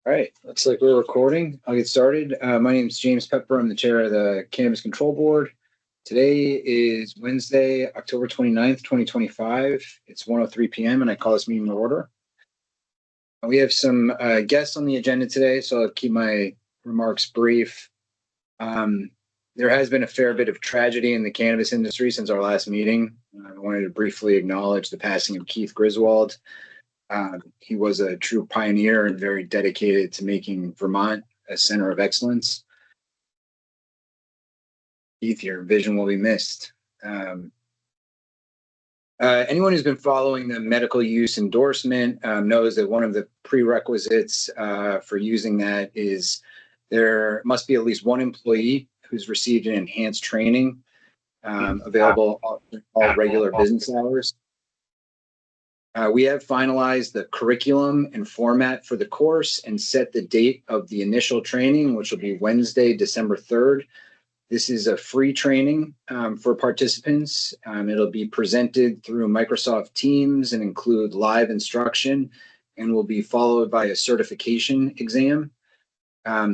All right, looks like we're recording. I'll get started. My name is James Pepper. I'm the chair of the Cannabis Control Board. Today is Wednesday, October 29th, 2025. It's 1:03 p.m. and I call this meeting to order. We have some guests on the agenda today, so I'll keep my remarks brief. There has been a fair bit of tragedy in the cannabis industry since our last meeting. I wanted to briefly acknowledge the passing of Keith Griswold. He was a true pioneer and very dedicated to making Vermont a center of excellence. Keith, your vision will be missed. Anyone who's been following the medical use endorsement knows that one of the prerequisites for using that is there must be at least one employee who's received an enhanced training available all regular business hours. We have finalized the curriculum and format for the course and set the date of the initial training, which will be Wednesday, December 3rd. This is a free training for participants. It'll be presented through Microsoft Teams and include live instruction and will be followed by a certification exam.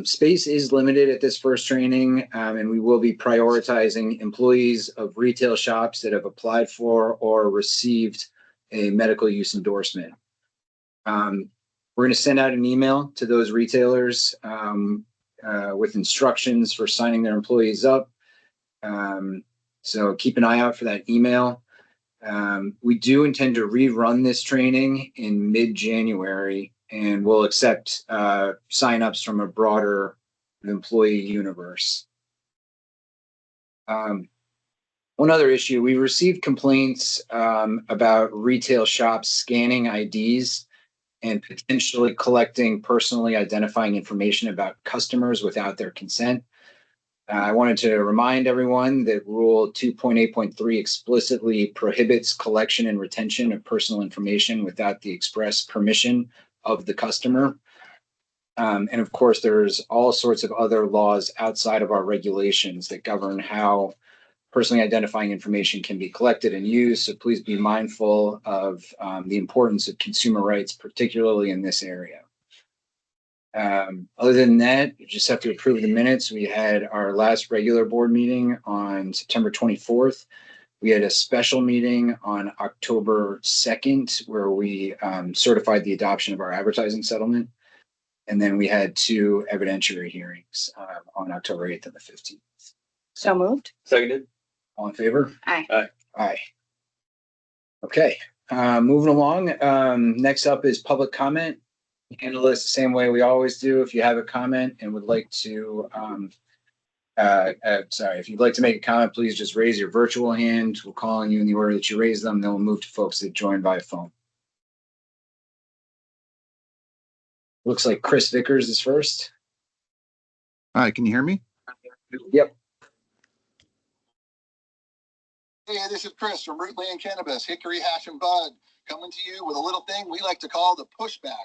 Space is limited at this first training, and we will be prioritizing employees of retail shops that have applied for or received a medical use endorsement. We're going to send out an email to those retailers with instructions for signing their employees up. So keep an eye out for that email. We do intend to rerun this training in mid-January, and we'll accept signups from a broader employee universe. One other issue, we received complaints about retail shops scanning IDs and potentially collecting personally identifying information about customers without their consent. I wanted to remind everyone that Rule 2.8.3 explicitly prohibits collection and retention of personal information without the express permission of the customer. And of course, there's all sorts of other laws outside of our regulations that govern how personally identifying information can be collected and used. So please be mindful of the importance of consumer rights, particularly in this area. Other than that, you just have to approve the minutes. We had our last regular board meeting on September 24th. We had a special meeting on October 2nd where we certified the adoption of our advertising settlement. And then we had two evidentiary hearings on October 8th and the 15th. So moved. Seconded. All in favor? Aye. Aye. Aye. Okay, moving along. Next up is public comment. Handle this the same way we always do. If you have a comment and would like to, if you'd like to make a comment, please just raise your virtual hand. We'll call on you in the order that you raise them. Then we'll move to folks that join by phone. Looks like Chris Vickers is first. Hi, can you hear me? Yep. Hey, this is Chris from Rootland Cannabis, Hickory, Hash, and Bud, coming to you with a little thing we like to call the pushback.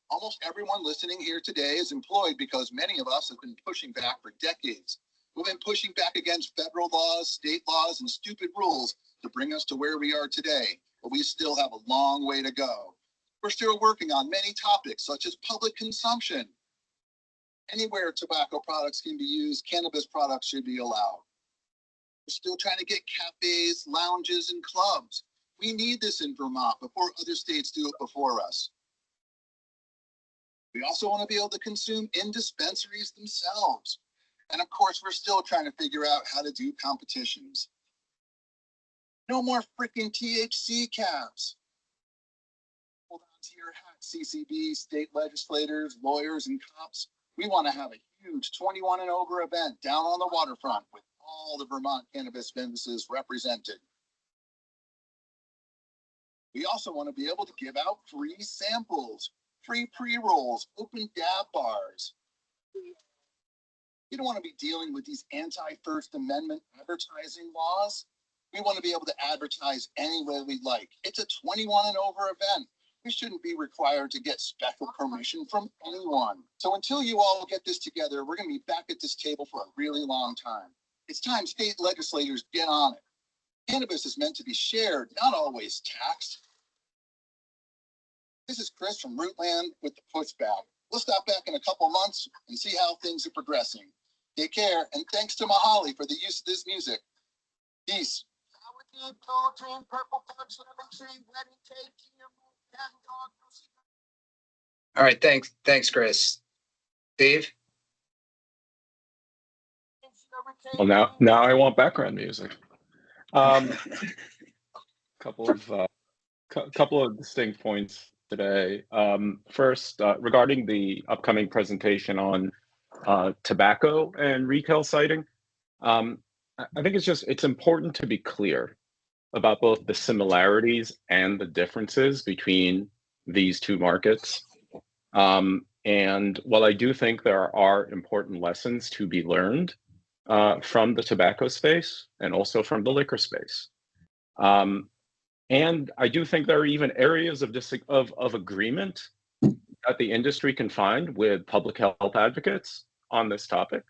Almost everyone listening here today is employed because many of us have been pushing back for decades. We've been pushing back against federal laws, state laws, and stupid rules to bring us to where we are today, but we still have a long way to go. We're still working on many topics such as public consumption. Anywhere tobacco products can be used, cannabis products should be allowed. We're still trying to get cafes, lounges, and clubs. We need this in Vermont before other states do it before us. We also want to be able to consume in dispensaries themselves. And of course, we're still trying to figure out how to do competitions. No more freaking THC caps. Hold on to your hat, CCB, state legislators, lawyers, and cops. We want to have a huge 21 and over event down on the waterfront with all the Vermont cannabis businesses represented. We also want to be able to give out free samples, free pre-rolls, open dab bars. You don't want to be dealing with these anti-First Amendment advertising laws. We want to be able to advertise any way we like. It's a 21 and over event. We shouldn't be required to get special permission from anyone. So until you all get this together, we're going to be back at this table for a really long time. It's time state legislators get on it. Cannabis is meant to be shared, not always taxed. This is Chris from Rootland with the pushback. We'll stop back in a couple months and see how things are progressing. Take care, and thanks to Mahali for the use of this music. Peace. All right, thanks, Chris. Dave? Well, now I want background music. Couple of distinct points today. First, regarding the upcoming presentation on tobacco and retail citing, I think it's important to be clear about both the similarities and the differences between these two markets. And while I do think there are important lessons to be learned from the tobacco space and also from the liquor space, and I do think there are even areas of agreement that the industry can find with public health advocates on this topic.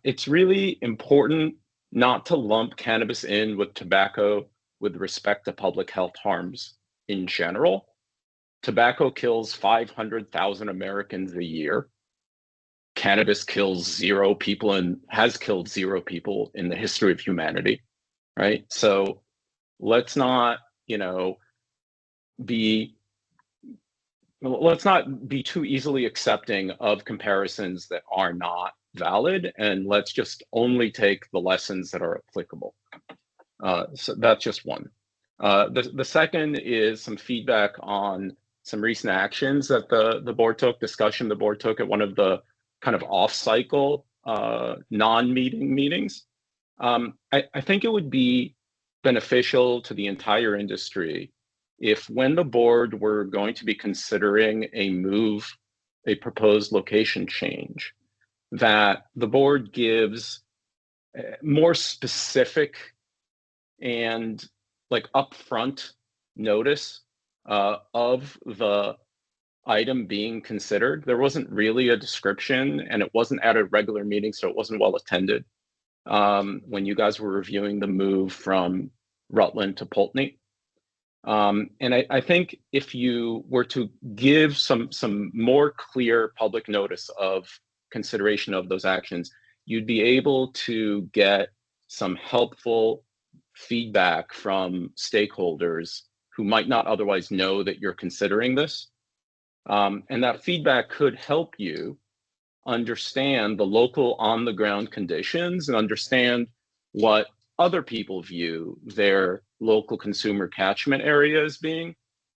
It's really important not to lump cannabis in with tobacco with respect to public health harms in general. Tobacco kills 500,000 Americans a year. Cannabis kills 0 people and has killed 0 people in the history of humanity, right? So let's not be too easily accepting of comparisons that are not valid, and let's just only take the lessons that are applicable. So that's just one. The second is some feedback on some recent actions that the board took, discussion the board took at one of the kind of off-cycle non-meeting meetings. I think it would be beneficial to the entire industry if, when the board were going to be considering a proposed location change, that the board gives more specific and like upfront notice of the item being considered. There wasn't really a description, and it wasn't at a regular meeting, so it wasn't well attended when you guys were reviewing the move from Rutland to Pulteney. And I think if you were to give some more clear public notice of consideration of those actions, you'd be able to get some helpful feedback from stakeholders who might not otherwise know that you're considering this. And that feedback could help you understand the local on-the-ground conditions and understand what other people view their local consumer catchment area as being.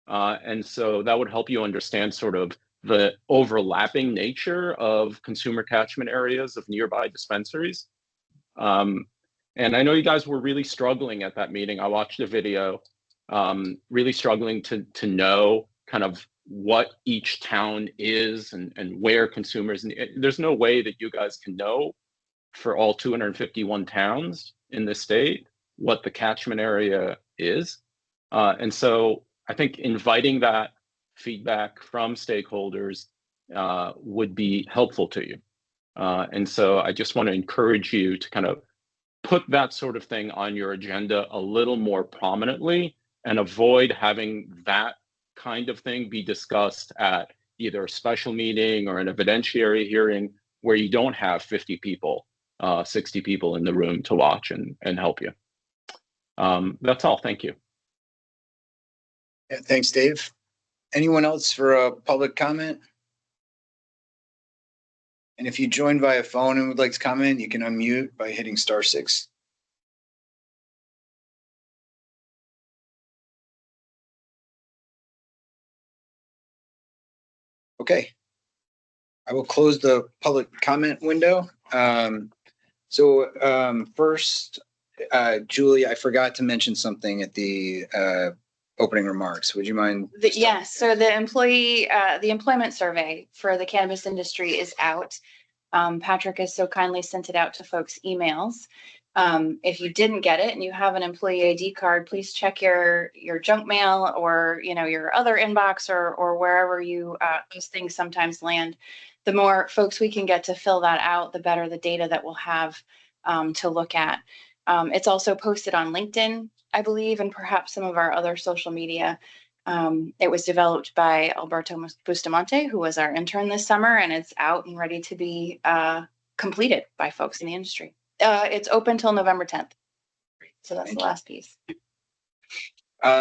And so that would help you understand sort of the overlapping nature of consumer catchment areas of nearby dispensaries. And I know you guys were really struggling at that meeting. I watched the video, really struggling to know kind of what each town is and where consumers, and there's no way that you guys can know for all 251 towns in the state what the catchment area is. And so I think inviting that feedback from stakeholders would be helpful to you. And so I just want to encourage you to kind of put that sort of thing on your agenda a little more prominently and avoid having that kind of thing be discussed at either a special meeting or an evidentiary hearing where you don't have 50 people, 60 people in the room to watch and help you. That's all. Thank you. Yeah, thanks, Dave. Anyone else for a public comment? And if you joined via phone and would like to comment, you can unmute by hitting *6. Okay. I will close the public comment window. First, Julie, I forgot to mention something at the opening remarks. Would you mind? Yes. So the employment survey for the cannabis industry is out. Patrick has so kindly sent it out to folks' emails. If you didn't get it and you have an employee ID card, please check your junk mail or your other inbox or wherever those things sometimes land. The more folks we can get to fill that out, the better the data that we'll have to look at. It's also posted on LinkedIn, I believe, and perhaps some of our other social media. It was developed by Alberto Bustamante, who was our intern this summer, and it's out and ready to be completed by folks in the industry. It's open till November 10th. So that's the last piece.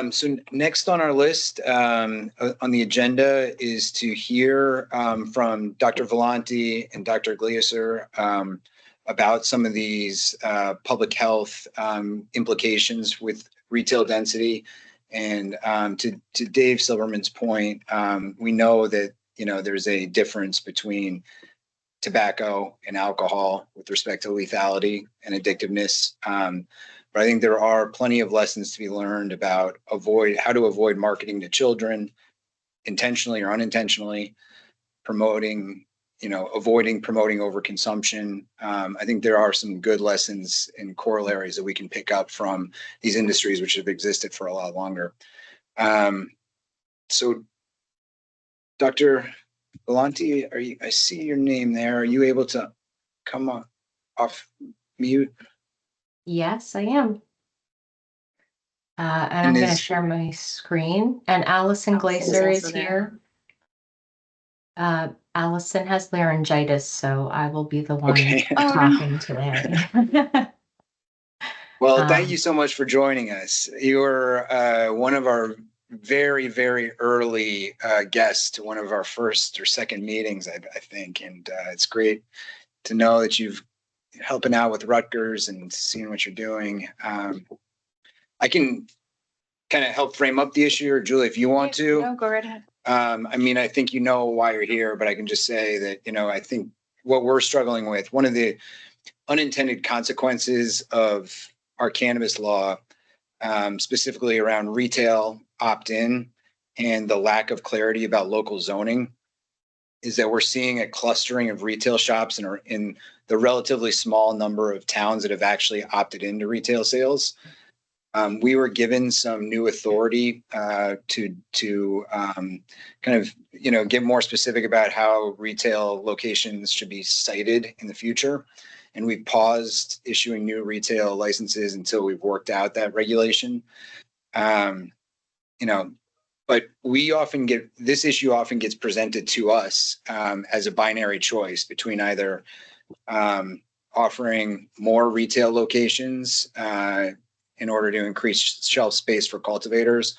So next on our list on the agenda is to hear from Dr. Volante and Dr. Gleaser about some of these public health implications with retail density. And to Dave Silverman's point, we know that there's a difference between tobacco and alcohol with respect to lethality and addictiveness. But I think there are plenty of lessons to be learned about how to avoid marketing to children intentionally or unintentionally, avoiding promoting overconsumption. I think there are some good lessons and corollaries that we can pick up from these industries, which have existed for a lot longer. So, Dr. Volante, I see your name there. Are you able to come off mute? Yes, I am. And I'm going to share my screen. And Allison Glaser is here. Allison has laryngitis, so I will be the one talking today. Well, thank you so much for joining us. You're one of our very, very early guests to one of our first or second meetings, I think. And it's great to know that you've helping out with Rutgers and seeing what you're doing. I can kind of help frame up the issue, or Julie, if you want to. No, go right ahead. I think you know why you're here, but I can just say that, I think what we're struggling with, one of the unintended consequences of our cannabis law, specifically around retail opt-in and the lack of clarity about local zoning, is that we're seeing a clustering of retail shops in the relatively small number of towns that have actually opted into retail sales. We were given some new authority to kind of get more specific about how retail locations should be cited in the future. And we've paused issuing new retail licenses until we've worked out that regulation. But this issue often gets presented to us as a binary choice between either offering more retail locations in order to increase shelf space for cultivators,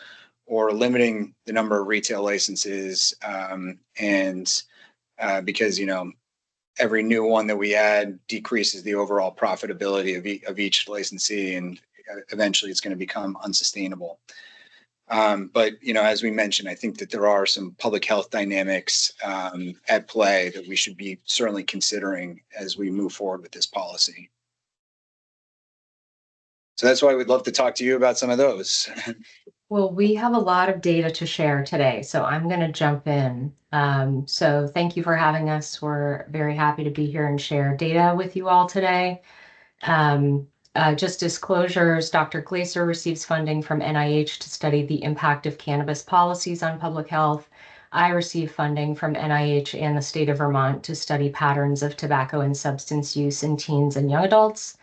or limiting the number of retail licenses. Because, every new one that we add decreases the overall profitability of each licensee, and eventually it's going to become unsustainable. But, as we mentioned, I think that there are some public health dynamics at play that we should be certainly considering as we move forward with this policy. So that's why we'd love to talk to you about some of those. Well, we have a lot of data to share today, so I'm going to jump in. So thank you for having us. We're very happy to be here and share data with you all today. Just disclosures, Dr. Glaser receives funding from NIH to study the impact of cannabis policies on public health. I receive funding from NIH and the state of Vermont to study patterns of tobacco and substance use in teens and young adults.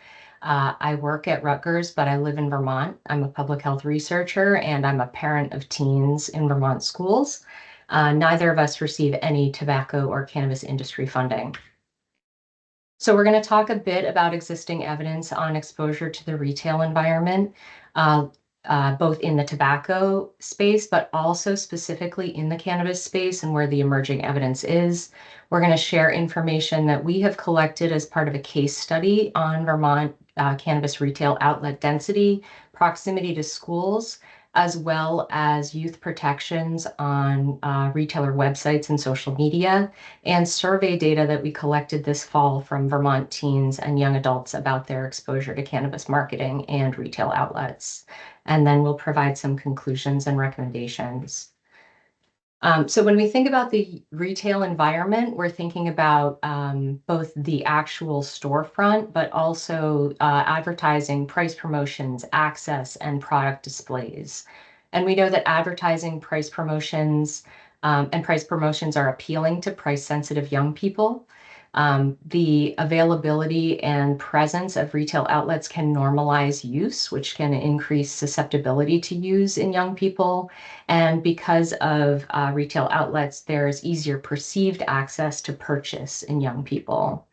I work at Rutgers, but I live in Vermont. I'm a public health researcher, and I'm a parent of teens in Vermont schools. Neither of us receive any tobacco or cannabis industry funding. So we're going to talk a bit about existing evidence on exposure to the retail environment, both in the tobacco space, but also specifically in the cannabis space and where the emerging evidence is. We're going to share information that we have collected as part of a case study on Vermont cannabis retail outlet density, proximity to schools, as well as youth protections on retailer websites and social media, and survey data that we collected this fall from Vermont teens and young adults about their exposure to cannabis marketing and retail outlets. And then we'll provide some conclusions and recommendations. So when we think about the retail environment, we're thinking about both the actual storefront, but also advertising, price promotions, access, and product displays. And we know that advertising, price promotions are appealing to price-sensitive young people. The availability and presence of retail outlets can normalize use, which can increase susceptibility to use in young people. And because of retail outlets, there's easier perceived access to purchase in young people.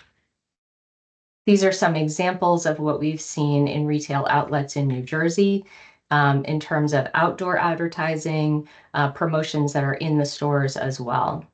These are some examples of what we've seen in retail outlets in New Jersey in terms of outdoor advertising, promotions that are in the stores as well.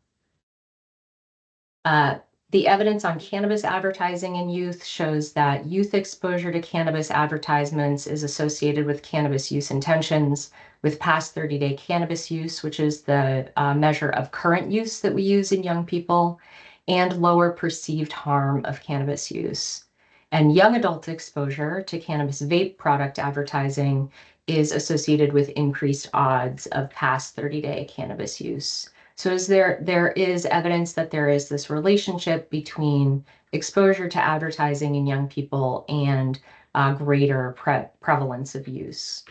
The evidence on cannabis advertising in youth shows that youth exposure to cannabis advertisements is associated with cannabis use intentions, with past 30-day cannabis use, which is the measure of current use that we use in young people, and lower perceived harm of cannabis use. And young adult exposure to cannabis vape product advertising is associated with increased odds of past 30-day cannabis use. So there is evidence that there is this relationship between exposure to advertising in young people and greater prevalence of use.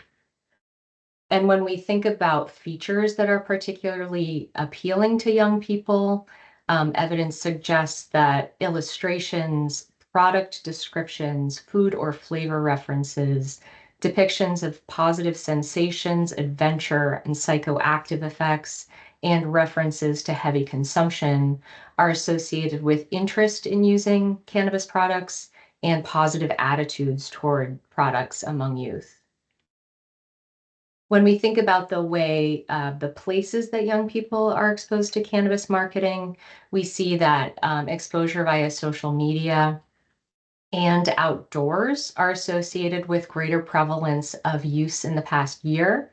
And when we think about features that are particularly appealing to young people, evidence suggests that illustrations, product descriptions, food or flavor references, depictions of positive sensations, adventure, and psychoactive effects, and references to heavy consumption are associated with interest in using cannabis products and positive attitudes toward products among youth. When we think about the way the places that young people are exposed to cannabis marketing, we see that exposure via social media and outdoors are associated with greater prevalence of use in the past year.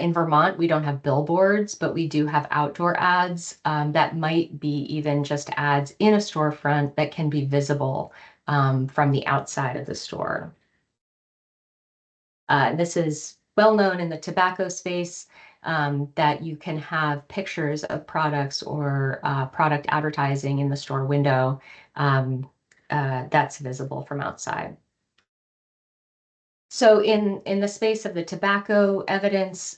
In Vermont, we don't have billboards, but we do have outdoor ads that might be even just ads in a storefront that can be visible from the outside of the store. This is well known in the tobacco space that you can have pictures of products or product advertising in the store window that's visible from outside. So in the space of the tobacco evidence,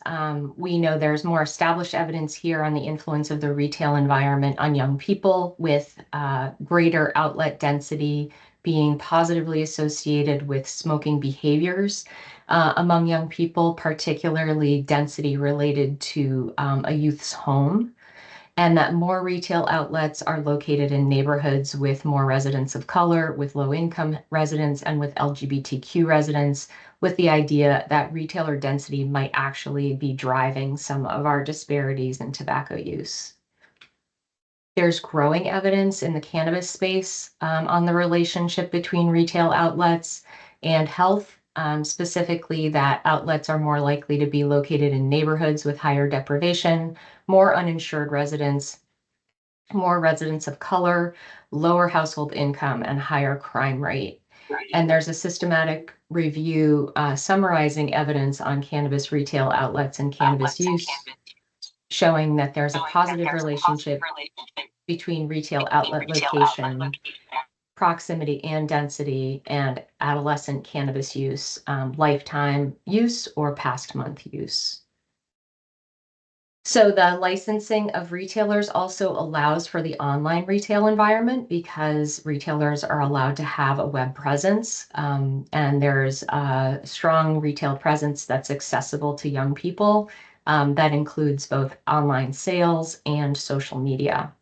we know there's more established evidence here on the influence of the retail environment on young people, with greater outlet density being positively associated with smoking behaviors among young people, particularly density related to a youth's home. And that more retail outlets are located in neighborhoods with more residents of color, with low-income residents, and with LGBTQ residents, with the idea that retailer density might actually be driving some of our disparities in tobacco use. There's growing evidence in the cannabis space on the relationship between retail outlets and health. Specifically, that outlets are more likely to be located in neighborhoods with higher deprivation, more uninsured residents, more residents of color, lower household income, and higher crime rate. And there's a systematic review summarizing evidence on cannabis retail outlets and cannabis use, showing that there's a positive relationship between retail outlet location, proximity and density, and adolescent cannabis use, lifetime use or past month use. So the licensing of retailers also allows for the online retail environment, because retailers are allowed to have a web presence, and there's a strong retail presence that's accessible to young people that includes both online sales and social media.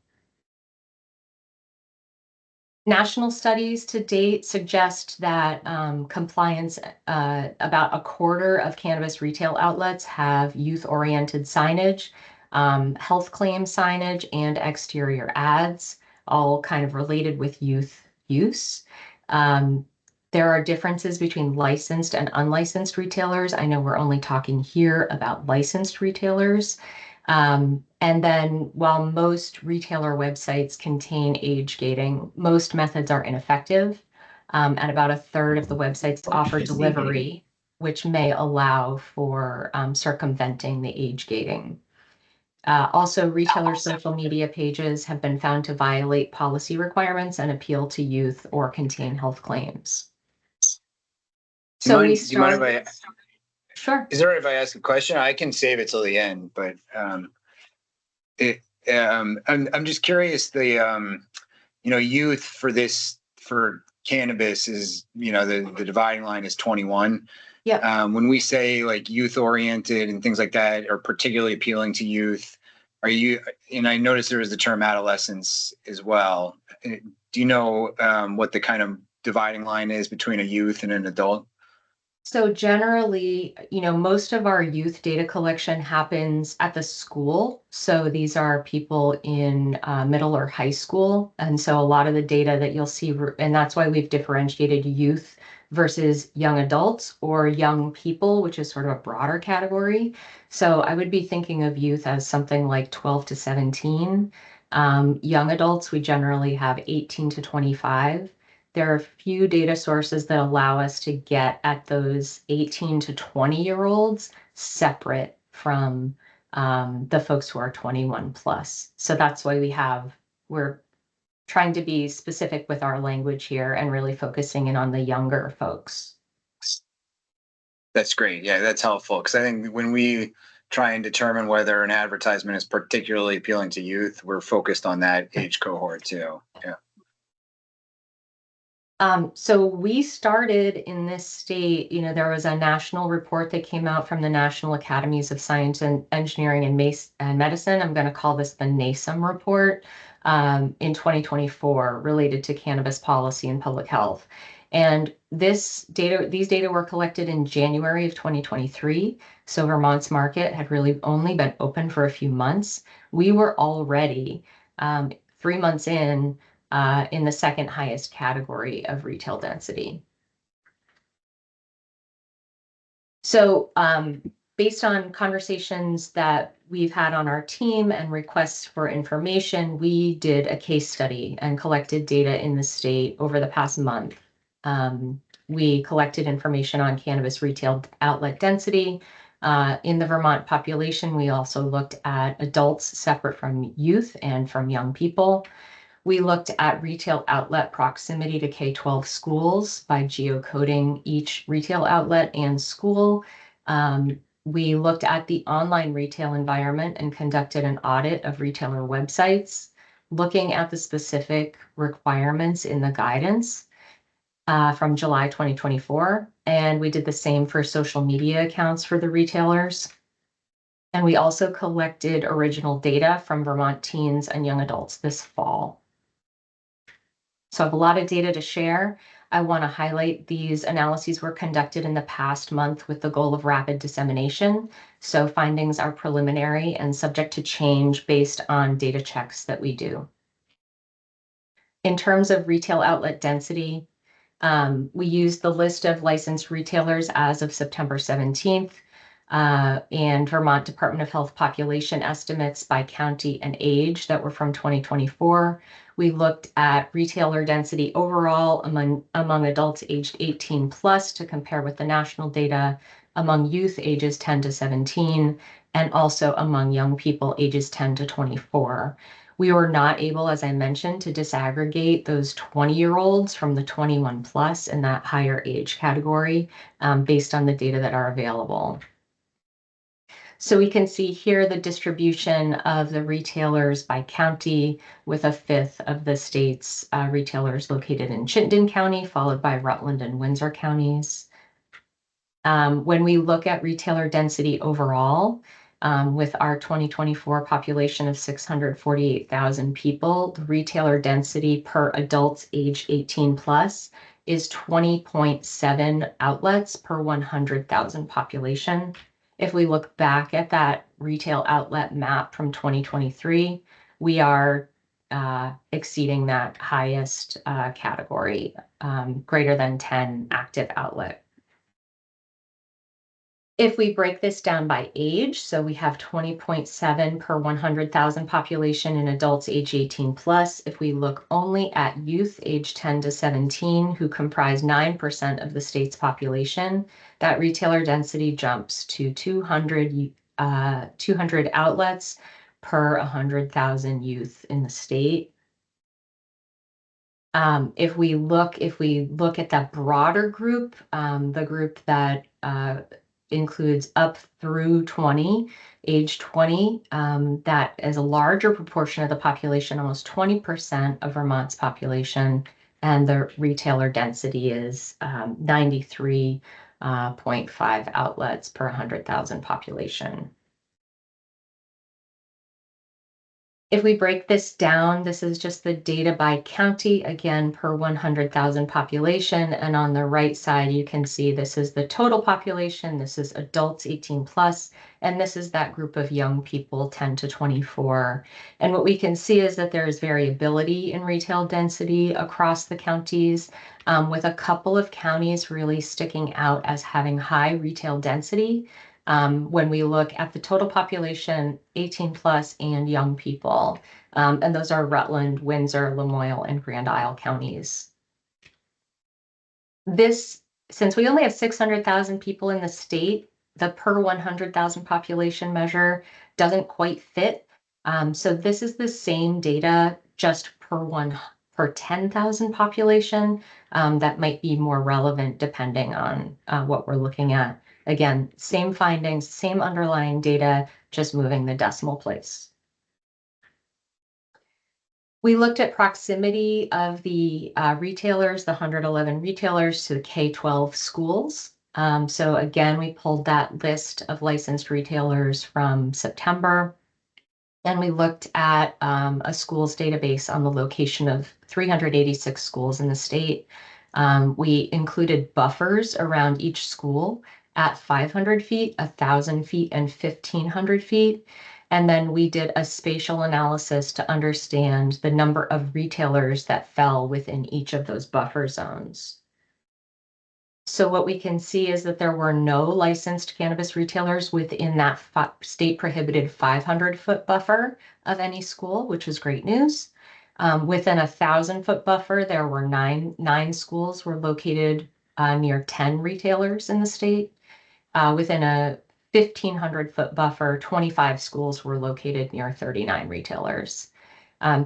National studies to date suggest that compliance, about a quarter of cannabis retail outlets have youth-oriented signage, health claim signage, and exterior ads, all kind of related with youth use. There are differences between licensed and unlicensed retailers. I know we're only talking here about licensed retailers. And then while most retailer websites contain age gating, most methods are ineffective. And about a third of the websites offer delivery, which may allow for circumventing the age gating. Also, retailer social media pages have been found to violate policy requirements and appeal to youth or contain health claims. So we start. Sure. Is it all right if I ask a question? I can save it till the end, but I'm just curious. youth for cannabis is, the dividing line is 21. Yeah. When we say like youth oriented and things like that are particularly appealing to youth, and I noticed there was the term adolescence as well. Do you know what the kind of dividing line is between a youth and an adult? So generally, most of our youth data collection happens at the school. So these are people in middle or high school. And so a lot of the data that you'll see, and that's why we've differentiated youth versus young adults or young people, which is sort of a broader category. So I would be thinking of youth as something like 12 to 17. Young adults, we generally have 18 to 25. There are a few data sources that allow us to get at those 18 to 20-year-olds separate from the folks who are 21 plus. So that's why we're trying to be specific with our language here and really focusing in on the younger folks. That's great. Yeah, that's helpful. Because I think when we try and determine whether an advertisement is particularly appealing to youth, we're focused on that age cohort too. Yeah. So we started in this state, there was a national report that came out from the National Academies of Science and Engineering and Medicine. I'm going to call this the NASEM report in 2024 related to cannabis policy and public health. And these data were collected in January of 2023. So Vermont's market had really only been open for a few months. We were already 3 months in the second highest category of retail density. So based on conversations that we've had on our team and requests for information, we did a case study and collected data in the state over the past month. We collected information on cannabis retail outlet density. In the Vermont population, we also looked at adults separate from youth and from young people. We looked at retail outlet proximity to K-12 schools by geocoding each retail outlet and school. We looked at the online retail environment and conducted an audit of retailer websites, looking at the specific requirements in the guidance from July 2024. And we did the same for social media accounts for the retailers. And we also collected original data from Vermont teens and young adults this fall. So I have a lot of data to share. I want to highlight these analyses were conducted in the past month with the goal of rapid dissemination. So findings are preliminary and subject to change based on data checks that we do. In terms of retail outlet density, we used the list of licensed retailers as of September 17th. And Vermont Department of Health population estimates by county and age that were from 2024. We looked at retailer density overall among adults aged 18 plus to compare with the national data, among youth ages 10 to 17, and also among young people ages 10 to 24. We were not able, as I mentioned, to disaggregate those 20-year-olds from the 21 plus in that higher age category based on the data that are available. So we can see here the distribution of the retailers by county, with a fifth of the state's retailers located in Chittenden County, followed by Rutland and Windsor counties. When we look at retailer density overall, with our 2024 population of 648,000 people, the retailer density per adults age 18 plus is 20.7 outlets per 100,000 population. If we look back at that retail outlet map from 2023, we are exceeding that highest category, greater than 10 active outlet. If we break this down by age, so we have 20.7 per 100,000 population in adults age 18 plus. If we look only at youth age 10 to 17, who comprise 9% of the state's population, that retailer density jumps to 200 outlets per 100,000 youth in the state. If we look at that broader group, the group that includes up through 20, age 20. That is a larger proportion of the population, almost 20% of Vermont's population, and the retailer density is 93.5 outlets per 100,000 population. If we break this down, this is just the data by county, again, per 100,000 population. And on the right side, you can see this is the total population. This is adults 18 plus, and this is that group of young people 10 to 24. And what we can see is that there is variability in retail density across the counties, with a couple of counties really sticking out as having high retail density. When we look at the total population, 18 plus and young people. And those are Rutland, Windsor, Lamoille, and Grand Isle counties. Since we only have 600,000 people in the state, the per 100,000 population measure doesn't quite fit. So this is the same data just per 10,000 population. That might be more relevant depending on what we're looking at. Again, same findings, same underlying data, just moving the decimal place. We looked at proximity of the retailers, the 111 retailers, to the K-12 schools. So again, we pulled that list of licensed retailers from September. And we looked at a schools database on the location of 386 schools in the state. We included buffers around each school at 500 feet, 1,000 feet, and 1,500 feet. And then we did a spatial analysis to understand the number of retailers that fell within each of those buffer zones. So what we can see is that there were no licensed cannabis retailers within that state prohibited 500-foot buffer of any school, which was great news. Within a 1,000-foot buffer, there were nine schools were located near 10 retailers in the state. Within a 1,500-foot buffer, 25 schools were located near 39 retailers.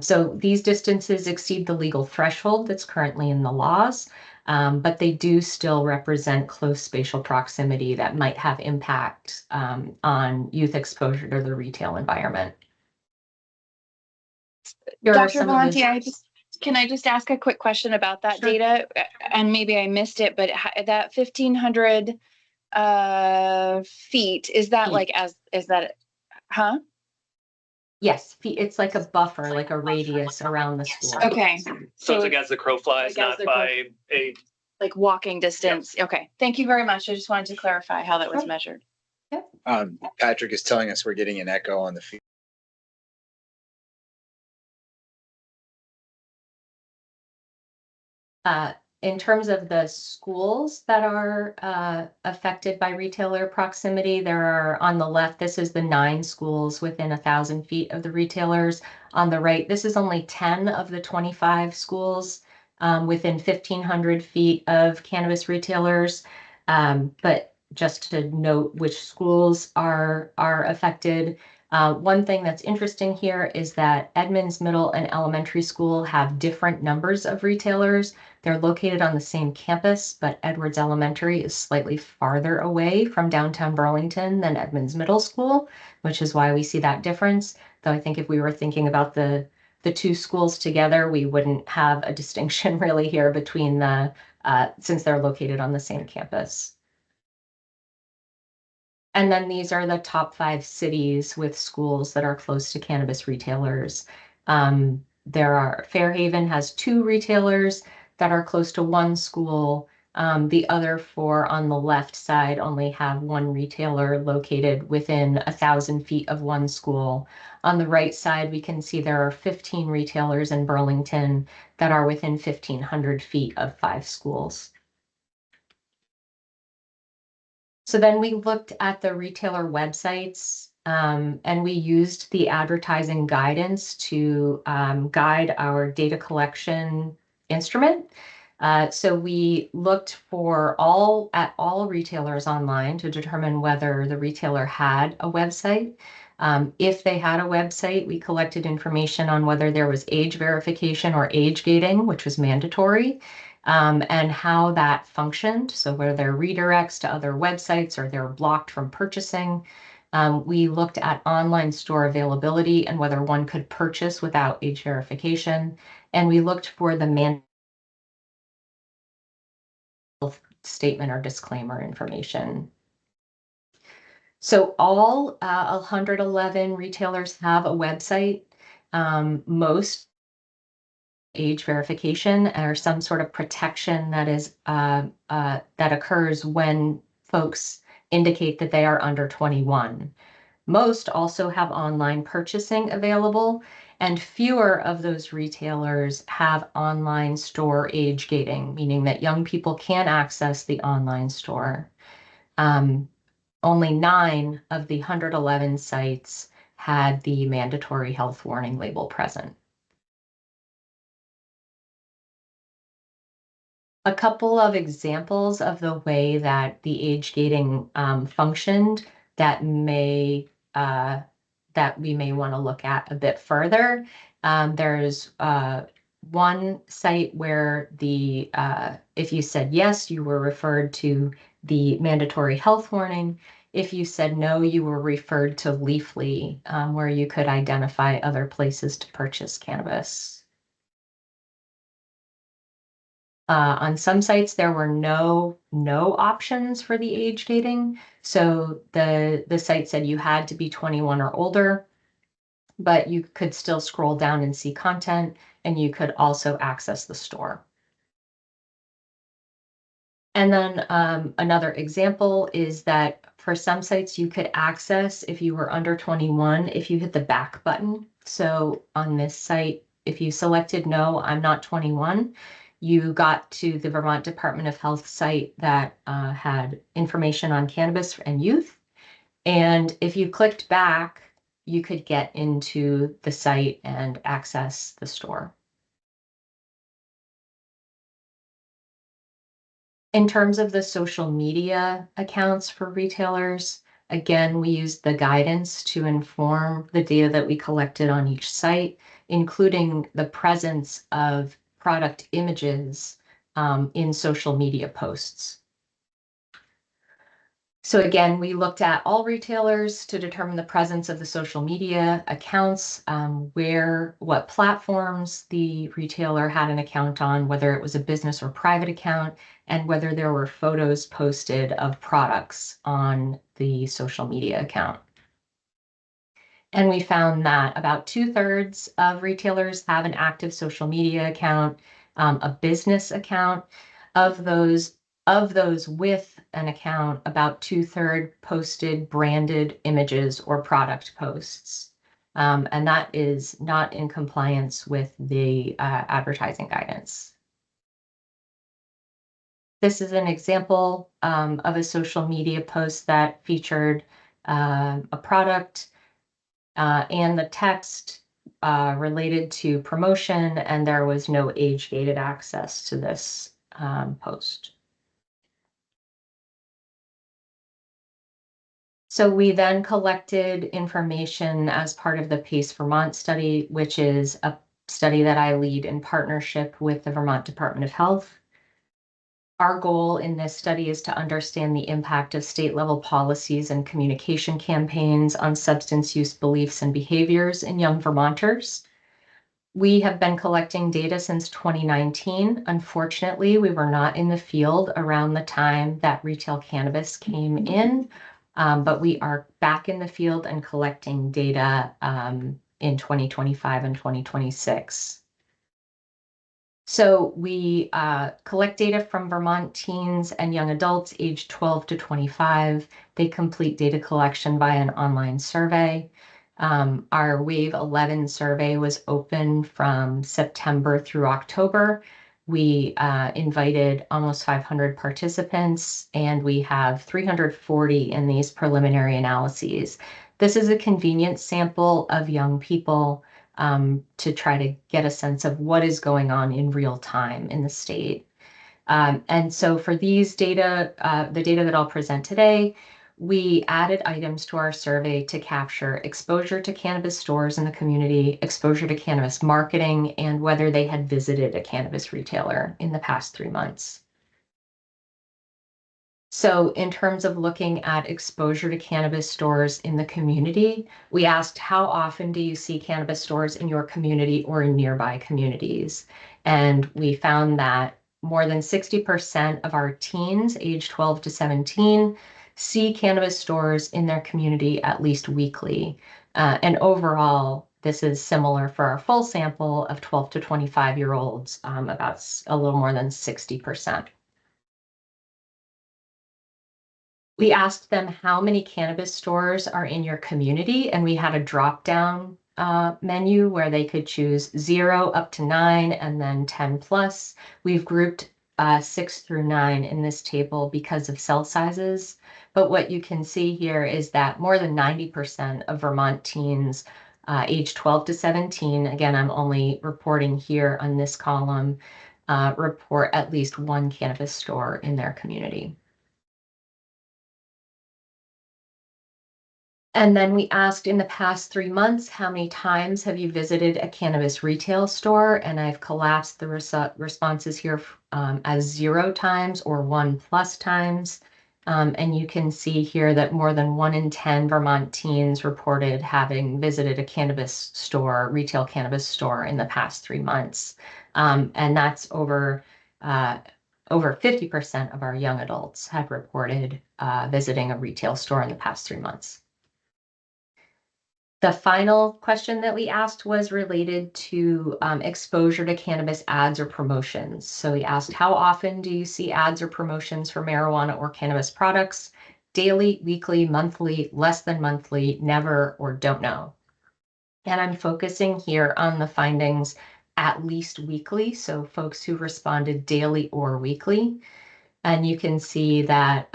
So these distances exceed the legal threshold that's currently in the laws, but they do still represent close spatial proximity that might have impact on youth exposure to the retail environment. Dr. Valenti, can I just ask a quick question about that data? And maybe I missed it, but that 1,500 feet, is that like huh? Yes, it's like a buffer, like a radius around the school. Okay. So it's like as the crow flies, not by a like walking distance. Yep. Okay. Thank you very much. I just wanted to clarify how that was measured. Yep. Patrick is telling us we're getting an echo on the feed. In terms of the schools that are affected by retailer proximity, there are on the left, this is the 9 schools within 1,000 feet of the retailers. On the right, this is only 10 of the 25 schools within 1,500 feet of cannabis retailers. But just to note which schools are affected, one thing that's interesting here is that Edmonds Middle and Elementary School have different numbers of retailers. They're located on the same campus, but Edwards Elementary is slightly farther away from downtown Burlington than Edmonds Middle School, which is why we see that difference. Though I think if we were thinking about the two schools together, we wouldn't have a distinction really here between since they're located on the same campus. And then these are the top 5 cities with schools that are close to cannabis retailers. Fairhaven has 2 retailers that are close to 1 school. The other 4 on the left side only have 1 retailer located within 1,000 feet of 1 school. On the right side, we can see there are 15 retailers in Burlington that are within 1,500 feet of 5 schools. So then we looked at the retailer websites and we used the advertising guidance to guide our data collection instrument. So we looked at all retailers online to determine whether the retailer had a website. If they had a website, we collected information on whether there was age verification or age gating, which was mandatory. and how that functioned. So whether they're redirects to other websites or they're blocked from purchasing. We looked at online store availability and whether one could purchase without age verification. And we looked for the statement or disclaimer information. So all 111 retailers have a website. Most age verification or some sort of protection that is that occurs when folks indicate that they are under 21. Most also have online purchasing available, and fewer of those retailers have online store age gating, meaning that young people can access the online store. Only 9 of the 111 sites had the mandatory health warning label present. A couple of examples of the way that the age gating functioned that we may want to look at a bit further. There's one site where if you said yes, you were referred to the mandatory health warning. If you said no, you were referred to Leafly, where you could identify other places to purchase cannabis. On some sites, there were no options for the age gating. So the site said you had to be 21 or older, but you could still scroll down and see content, and you could also access the store. And then another example is that for some sites you could access if you were under 21 if you hit the back button. So on this site, if you selected no, I'm not 21, you got to the Vermont Department of Health site that had information on cannabis and youth. And if you clicked back, you could get into the site and access the store. In terms of the social media accounts for retailers, again, we used the guidance to inform the data that we collected on each site, including the presence of product images in social media posts. So again, we looked at all retailers to determine the presence of the social media accounts, what platforms the retailer had an account on, whether it was a business or private account, and whether there were photos posted of products on the social media account. And we found that about 2/3 of retailers have an active social media account, a business account. Of those with an account, about 2/3 posted branded images or product posts. And that is not in compliance with the advertising guidance. This is an example of a social media post that featured a product and the text related to promotion, and there was no age-gated access to this post. So we then collected information as part of the PACE Vermont study, which is a study that I lead in partnership with the Vermont Department of Health. Our goal in this study is to understand the impact of state-level policies and communication campaigns on substance use beliefs and behaviors in young Vermonters. We have been collecting data since 2019. Unfortunately, we were not in the field around the time that retail cannabis came in. But we are back in the field and collecting data in 2025 and 2026. So we collect data from Vermont teens and young adults aged 12 to 25. They complete data collection by an online survey. Our Wave 11 survey was open from September through October. We invited almost 500 participants, and we have 340 in these preliminary analyses. This is a convenient sample of young people to try to get a sense of what is going on in real time in the state. And so for these data, the data that I'll present today, we added items to our survey to capture exposure to cannabis stores in the community, exposure to cannabis marketing, and whether they had visited a cannabis retailer in the past 3 months. So in terms of looking at exposure to cannabis stores in the community, we asked how often do you see cannabis stores in your community or in nearby communities? And we found that more than 60% of our teens aged 12 to 17 see cannabis stores in their community at least weekly. And overall, this is similar for our full sample of 12 to 25-year-olds, about a little more than 60%. We asked them how many cannabis stores are in your community, and we had a drop-down menu where they could choose 0 up to 9 and then 10 plus. We've grouped 6 through 9 in this table because of cell sizes. But what you can see here is that more than 90% of Vermont teens age 12 to 17, again, I'm only reporting here on this column, report at least one cannabis store in their community. And then we asked in the past 3 months, how many times have you visited a cannabis retail store? And I've collapsed the responses here as 0 times or 1+ times. And you can see here that more than 1 in 10 Vermont teens reported having visited a cannabis store, retail cannabis store in the past 3 months. And that's over 50% of our young adults have reported visiting a retail store in the past 3 months. The final question that we asked was related to exposure to cannabis ads or promotions. So we asked, how often do you see ads or promotions for marijuana or cannabis products? Daily, weekly, monthly, less than monthly, never, or don't know. And I'm focusing here on the findings at least weekly, so folks who responded daily or weekly. And you can see that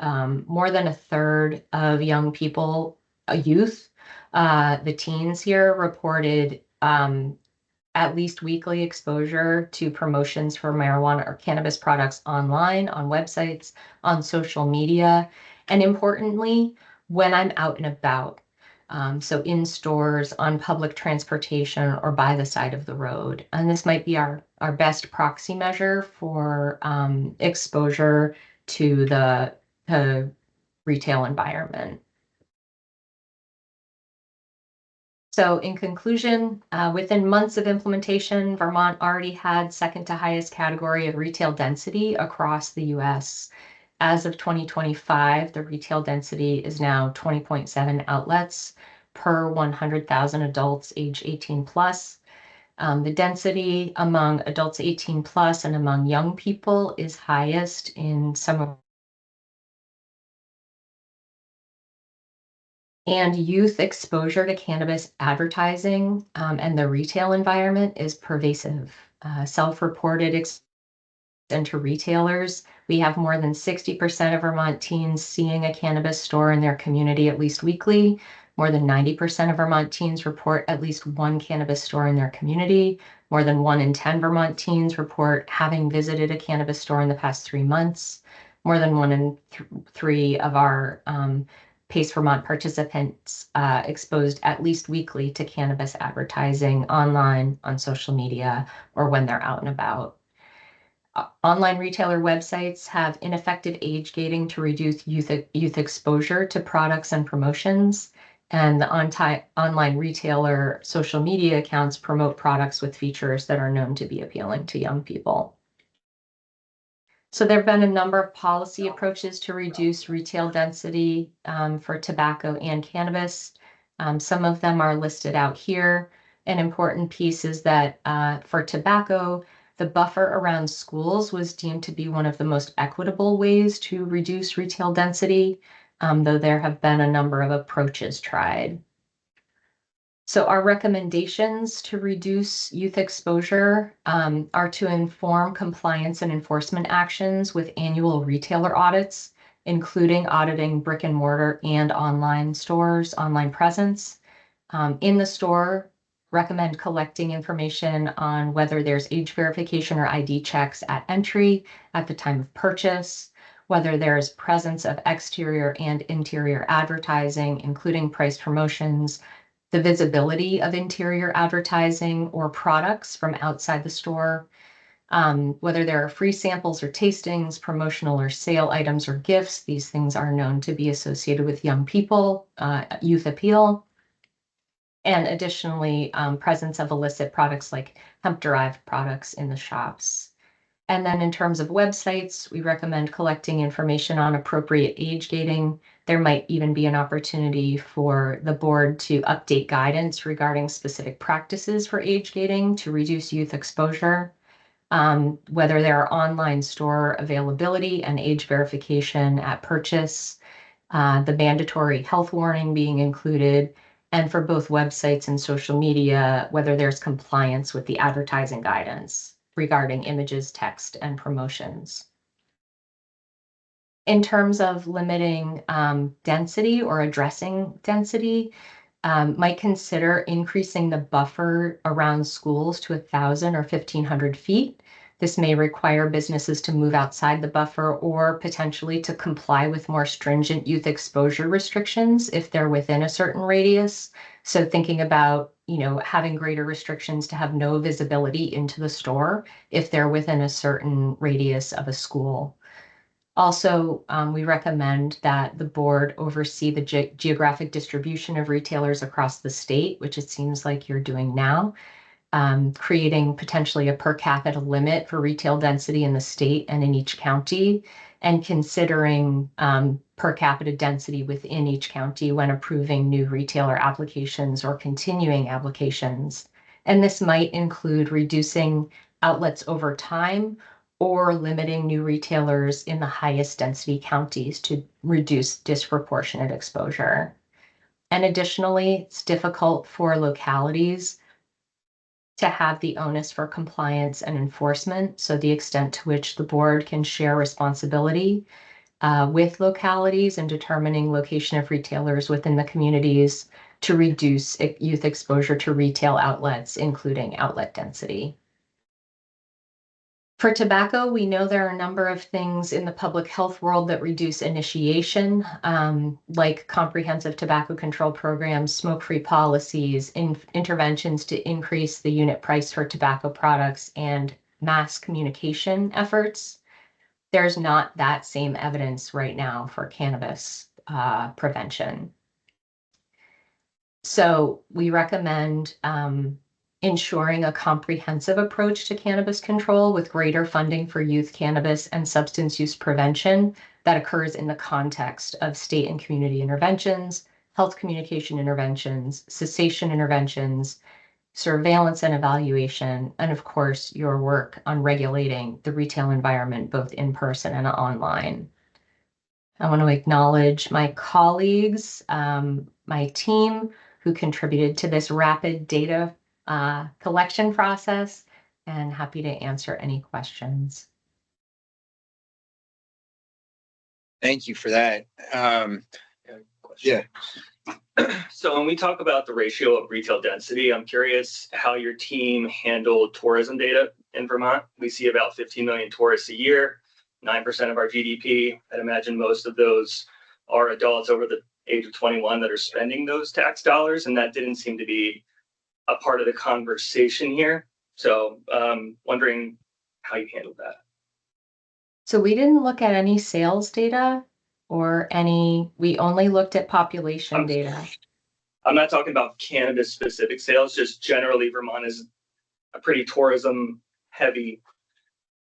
more than 1/3 of young people, youth, the teens here, reported at least weekly exposure to promotions for marijuana or cannabis products online, on websites, on social media, and importantly, when I'm out and about. So in stores, on public transportation, or by the side of the road. And this might be our best proxy measure for exposure to the retail environment. So in conclusion, within months of implementation, Vermont already had second to highest category of retail density across the US. As of 2025, the retail density is now 20.7 outlets per 100,000 adults age 18 plus. The density among adults 18 plus and among young people is highest in some of. And youth exposure to cannabis advertising and the retail environment is pervasive. Self-reported into retailers, we have more than 60% of Vermont teens seeing a cannabis store in their community at least weekly. More than 90% of Vermont teens report at least one cannabis store in their community. More than 1 in 10 Vermont teens report having visited a cannabis store in the past 3 months. More than 1 in 3 of our PACE Vermont participants exposed at least weekly to cannabis advertising online, on social media, or when they're out and about. Online retailer websites have ineffective age gating to reduce youth exposure to products and promotions. And the online retailer social media accounts promote products with features that are known to be appealing to young people. So there have been a number of policy approaches to reduce retail density for tobacco and cannabis. Some of them are listed out here. An important piece is that for tobacco, the buffer around schools was deemed to be one of the most equitable ways to reduce retail density, though there have been a number of approaches tried. So our recommendations to reduce youth exposure are to inform compliance and enforcement actions with annual retailer audits, including auditing brick and mortar and online stores, online presence. In the store, recommend collecting information on whether there's age verification or ID checks at entry, at the time of purchase, whether there is presence of exterior and interior advertising, including price promotions, the visibility of interior advertising or products from outside the store, whether there are free samples or tastings, promotional or sale items or gifts. These things are known to be associated with young people, youth appeal. And additionally, presence of illicit products like hemp-derived products in the shops. And then in terms of websites, we recommend collecting information on appropriate age gating. There might even be an opportunity for the board to update guidance regarding specific practices for age gating to reduce youth exposure. Whether there are online store availability and age verification at purchase, the mandatory health warning being included, and for both websites and social media, whether there's compliance with the advertising guidance regarding images, text, and promotions. In terms of limiting density or addressing density, might consider increasing the buffer around schools to 1,000 or 1,500 feet. This may require businesses to move outside the buffer or potentially to comply with more stringent youth exposure restrictions if they're within a certain radius. So thinking about, having greater restrictions to have no visibility into the store if they're within a certain radius of a school. Also, we recommend that the board oversee the geographic distribution of retailers across the state, which it seems like you're doing now, creating potentially a per capita limit for retail density in the state and in each county, and considering per capita density within each county when approving new retailer applications or continuing applications. And this might include reducing outlets over time or limiting new retailers in the highest density counties to reduce disproportionate exposure. And additionally, it's difficult for localities to have the onus for compliance and enforcement. So the extent to which the board can share responsibility with localities in determining location of retailers within the communities to reduce youth exposure to retail outlets, including outlet density. For tobacco, we know there are a number of things in the public health world that reduce initiation, like comprehensive tobacco control programs, smoke-free policies, interventions to increase the unit price for tobacco products, and mass communication efforts. There's not that same evidence right now for cannabis prevention. So we recommend ensuring a comprehensive approach to cannabis control with greater funding for youth cannabis and substance use prevention that occurs in the context of state and community interventions, health communication interventions, cessation interventions, surveillance and evaluation, and of course, your work on regulating the retail environment, both in person and online. I want to acknowledge my colleagues, my team who contributed to this rapid data collection process, and happy to answer any questions. Thank you for that. Yeah. So when we talk about the ratio of retail density, I'm curious how your team handled tourism data in Vermont. We see about 15 million tourists a year, 9% of our GDP. I'd imagine most of those are adults over the age of 21 that are spending those tax dollars, and that didn't seem to be a part of the conversation here. So wondering how you handled that. So we didn't look at any sales data or we only looked at population data. I'm not talking about cannabis specific sales, just generally Vermont is a pretty tourism heavy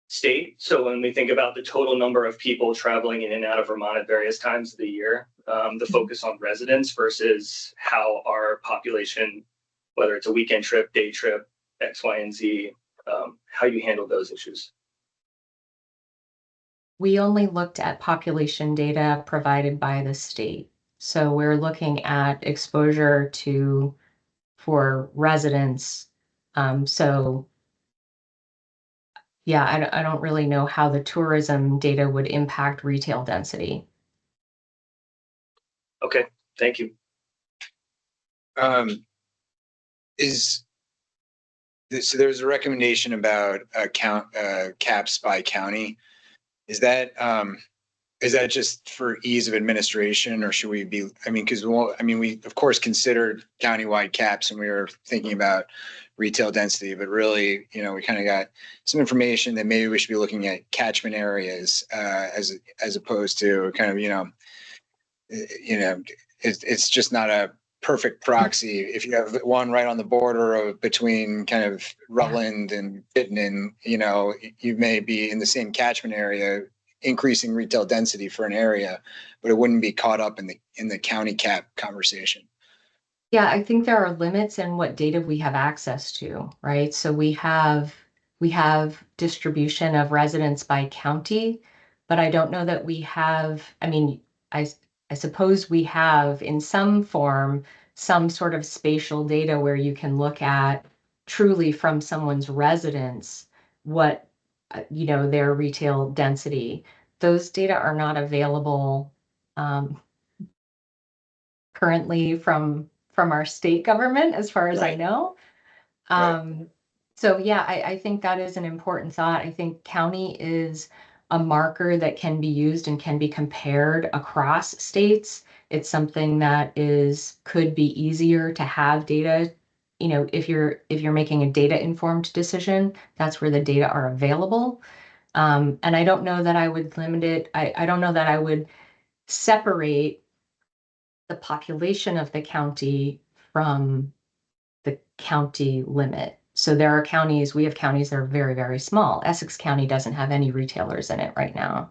state. So when we think about the total number of people traveling in and out of Vermont at various times of the year, the focus on residents versus how our population, whether it's a weekend trip, day trip, X, Y, and Z, how you handle those issues. We only looked at population data provided by the state. So we're looking at exposure for residents. So yeah, I don't really know how the tourism data would impact retail density. Okay, thank you. So there's a recommendation about caps by county. Is that is that just for ease of administration, or should we be, I mean, because we of course considered countywide caps when we were thinking about retail density, but really, we kind of got some information that maybe we should be looking at catchment areas as opposed to kind of, it's just not a perfect proxy. If you have one right on the border of between kind of Rutland and Pittman, you may be in the same catchment area, increasing retail density for an area, but it wouldn't be caught up in the county cap conversation. Yeah, I think there are limits in what data we have access to, right? So we have distribution of residents by county, but I don't know that we have, I suppose we have in some form some sort of spatial data where you can look at truly from someone's residence what their retail density. Those data are not available currently from our state government, as far as I know. So yeah, I think that is an important thought. I think county is a marker that can be used and can be compared across states. It's something that could be easier to have data. If you're making a data informed decision, that's where the data are available. And I don't know that I would limit it. I don't know that I would separate the population of the county from the county limit. So we have counties that are very, very small. Essex County doesn't have any retailers in it right now.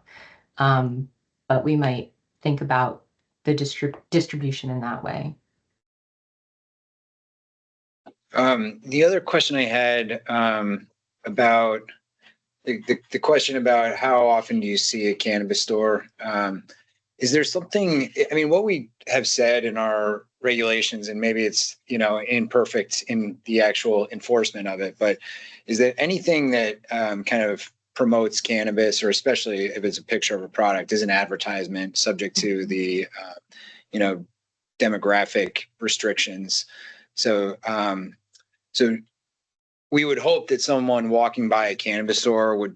But we might think about the distribution in that way. The other question I had about the question about how often do you see a cannabis store? Is there something, what we have said in our regulations, and maybe it's, imperfect in the actual enforcement of it, but is there anything that kind of promotes cannabis, or especially if it's a picture of a product, is an advertisement subject to the, demographic restrictions? So we would hope that someone walking by a cannabis store would,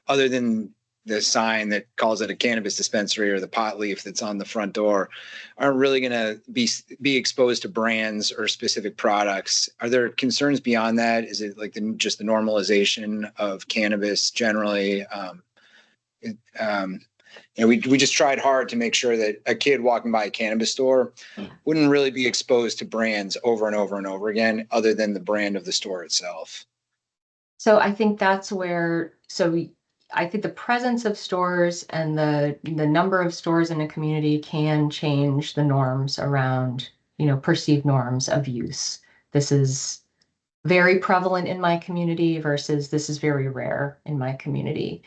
other than the sign that calls it a cannabis dispensary or the pot leaf that's on the front door, aren't really going to be exposed to brands or specific products. Are there concerns beyond that? Is it like just the normalization of cannabis generally? We just tried hard to make sure that a kid walking by a cannabis store wouldn't really be exposed to brands over and over and over again, other than the brand of the store itself. So I think that's where, I think the presence of stores and the number of stores in a community can change the norms around, perceived norms of use. This is very prevalent in my community versus this is very rare in my community.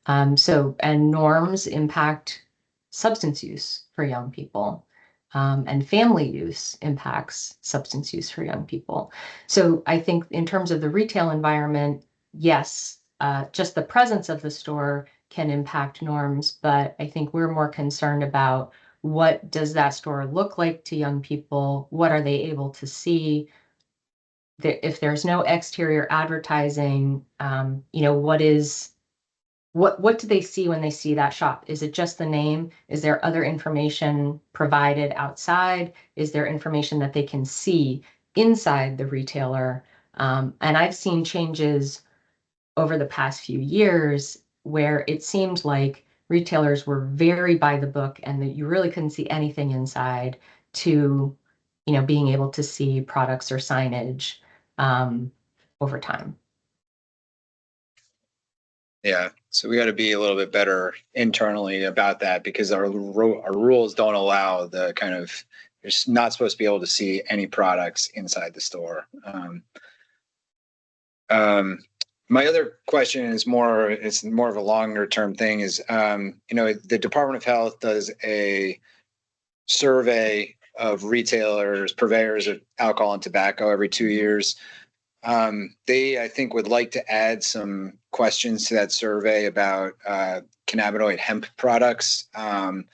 And norms impact substance use for young people. And family use impacts substance use for young people. So I think in terms of the retail environment, yes, just the presence of the store can impact norms, but I think we're more concerned about what does that store look like to young people? What are they able to see? If there's no exterior advertising, what do they see when they see that shop? Is it just the name? Is there other information provided outside? Is there information that they can see inside the retailer? And I've seen changes over the past few years where it seemed like retailers were very by the book and that you really couldn't see anything inside, to, being able to see products or signage over time. Yeah, so we got to be a little bit better internally about that, because our rules don't allow the kind of, you're not supposed to be able to see any products inside the store. My other question is it's more of a longer term thing, is, the Department of Health does a survey of retailers, purveyors of alcohol and tobacco every 2 years. They, I think, would like to add some questions to that survey about cannabinoid hemp products, high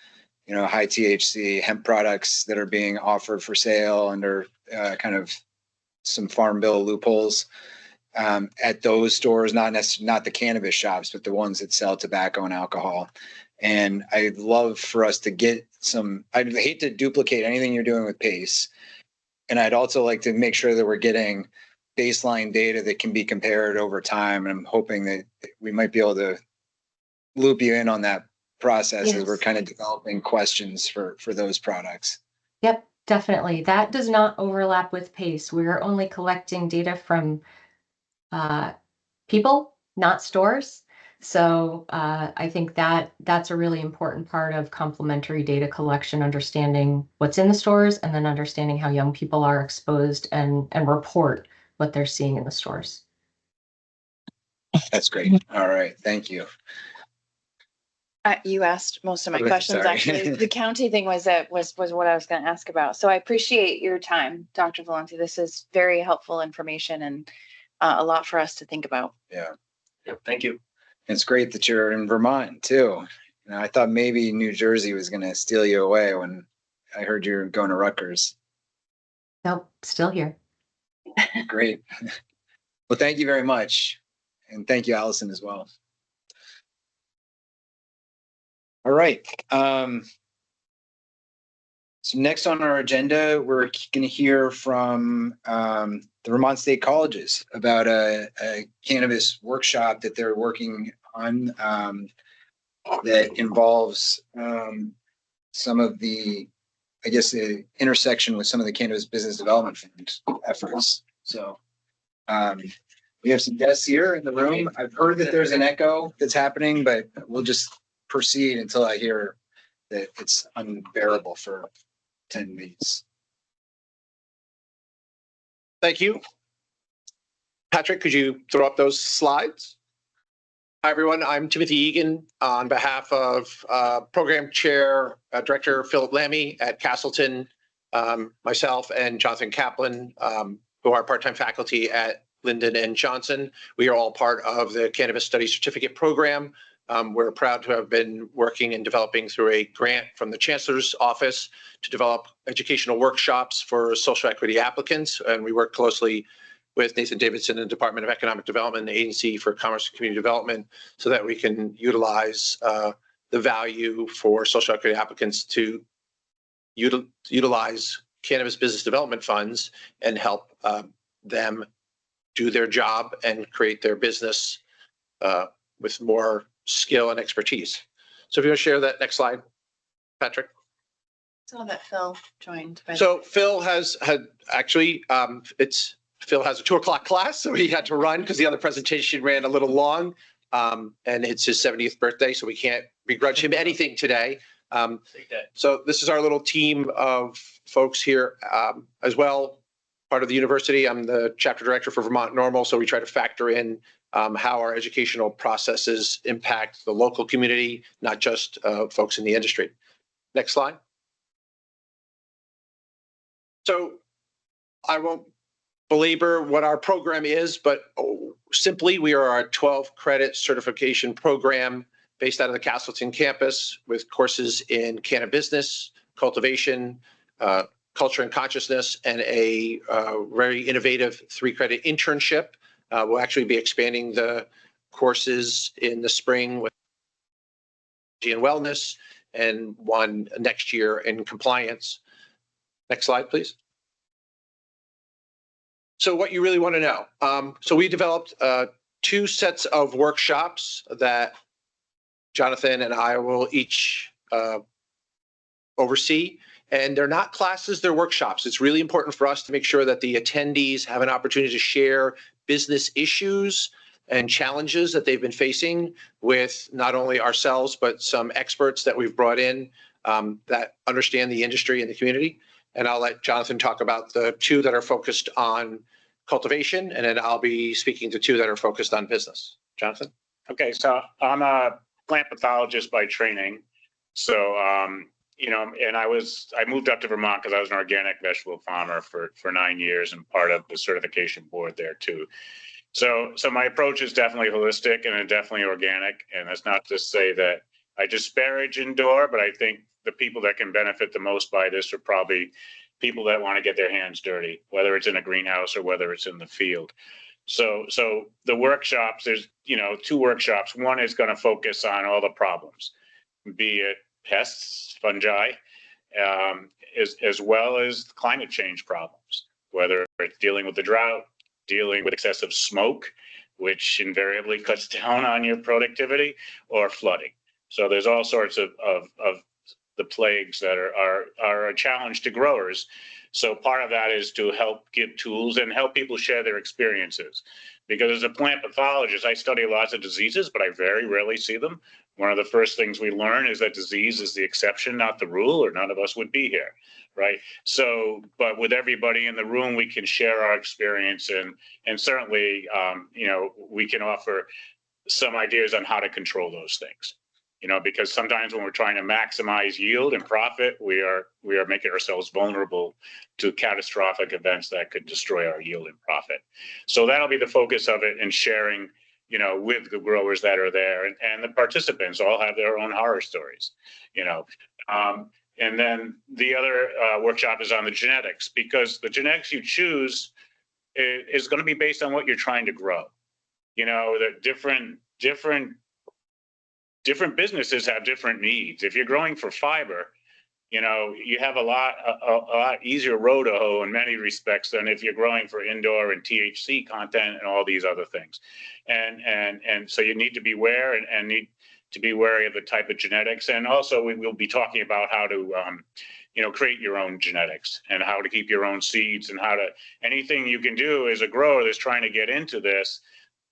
THC hemp products that are being offered for sale under kind of some farm bill loopholes at those stores, not the cannabis shops, but the ones that sell tobacco and alcohol. And I'd love for us to get some, I'd hate to duplicate anything you're doing with PACE. And I'd also like to make sure that we're getting baseline data that can be compared over time. And I'm hoping that we might be able to loop you in on that process as we're kind of developing questions for those products. Yep, definitely. That does not overlap with PACE. We're only collecting data from people, not stores. So I think that that's a really important part of complementary data collection, understanding what's in the stores and then understanding how young people are exposed and report what they're seeing in the stores. That's great. All right. Thank you. You asked most of my Okay, questions, sorry. actually. The county thing was what I was going to ask about. So I appreciate your time, Dr. Valenti. This is very helpful information and a lot for us to think about. Yeah. Yep, thank you. It's great that you're in Vermont too. You know, I thought maybe New Jersey was going to steal you away when I heard you're going to Rutgers. Nope, still here. Great. Well, thank you very much. And thank you, Allison, as well. All right. So next on our agenda, we're going to hear from the Vermont State Colleges about a cannabis workshop that they're working on that involves some of the, I guess, the intersection with some of the Cannabis Business Development Fund efforts. So we have some guests here in the room. I've heard that there's an echo that's happening, but we'll just proceed until I hear that it's unbearable for 10 minutes. Thank you. Patrick, could you throw up those slides? Hi, everyone. I'm Timothy Egan on behalf of Program Chair, Director Philip Lammy at Castleton, myself and Jonathan Kaplan, who are part-time faculty at Linden and Johnson. We are all part of the Cannabis Studies Certificate Program. We're proud to have been working and developing through a grant from the Chancellor's Office to develop educational workshops for social equity applicants. And we work closely with Nathan Davidson and the Department of Economic Development and the Agency for Commerce and Community Development so that we can utilize the value for social equity applicants to utilize cannabis business development funds and help them do their job and create their business with more skill and expertise. So if you want to share that next slide, Patrick. Saw that Phil joined. So Phil has actually, Phil has a 2:00 class, so he had to run because the other presentation ran a little long. And it's his 70th birthday, so we can't begrudge him anything today. So this is our little team of folks here as well, part of the university. I'm the chapter director for Vermont Normal, so we try to factor in how our educational processes impact the local community, not just folks in the industry. Next slide. So I won't belabor what our program is, but simply we are a 12-credit certification program based out of the Castleton campus with courses in cannabis, cultivation, culture and consciousness, and a very innovative 3-credit internship. We'll actually be expanding the courses in the spring with and wellness and one next year in compliance. Next slide, please. So what you really want to know. So we developed 2 sets of workshops that Jonathan and I will each oversee. And they're not classes, they're workshops. It's really important for us to make sure that the attendees have an opportunity to share business issues and challenges that they've been facing with not only ourselves, but some experts that we've brought in that understand the industry and the community. And I'll let Jonathan talk about the 2 that are focused on cultivation, and then I'll be speaking to 2 that are focused on business. Jonathan? Okay, so I'm a plant pathologist by training. So, you know, and I moved up to Vermont because I was an organic vegetable farmer for 9 years and part of the certification board there too. So my approach is definitely holistic and definitely organic. And that's not to say that I disparage indoor, but I think the people that can benefit the most by this are probably people that want to get their hands dirty, whether it's in a greenhouse or whether it's in the field. So the workshops, there's, you know, 2 workshops. One is going to focus on all the problems. be it pests, fungi, as well as climate change problems, whether it's dealing with the drought, dealing with excessive smoke, which invariably cuts down on your productivity, or flooding. So there's all sorts of the plagues that are a challenge to growers. So part of that is to help give tools and help people share their experiences. Because as a plant pathologist, I study lots of diseases, but I very rarely see them. One of the first things we learn is that disease is the exception, not the rule, or none of us would be here, right? So, but with everybody in the room, we can share our experience, and certainly, we can offer some ideas on how to control those things. Because sometimes when we're trying to maximize yield and profit, we are making ourselves vulnerable to catastrophic events that could destroy our yield and profit. So that'll be the focus of it, and sharing, with the growers that are there, and the participants all have their own horror stories, and then the other workshop is on the genetics, because the genetics you choose is going to be based on what you're trying to grow. The different businesses have different needs. If you're growing for fiber, you have a lot easier row to hoe in many respects than if you're growing for indoor and THC content and all these other things. And so you need to be aware and need to be wary of the type of genetics. And also we will be talking about how to, create your own genetics, and how to keep your own seeds, and anything you can do as a grower that's trying to get into this,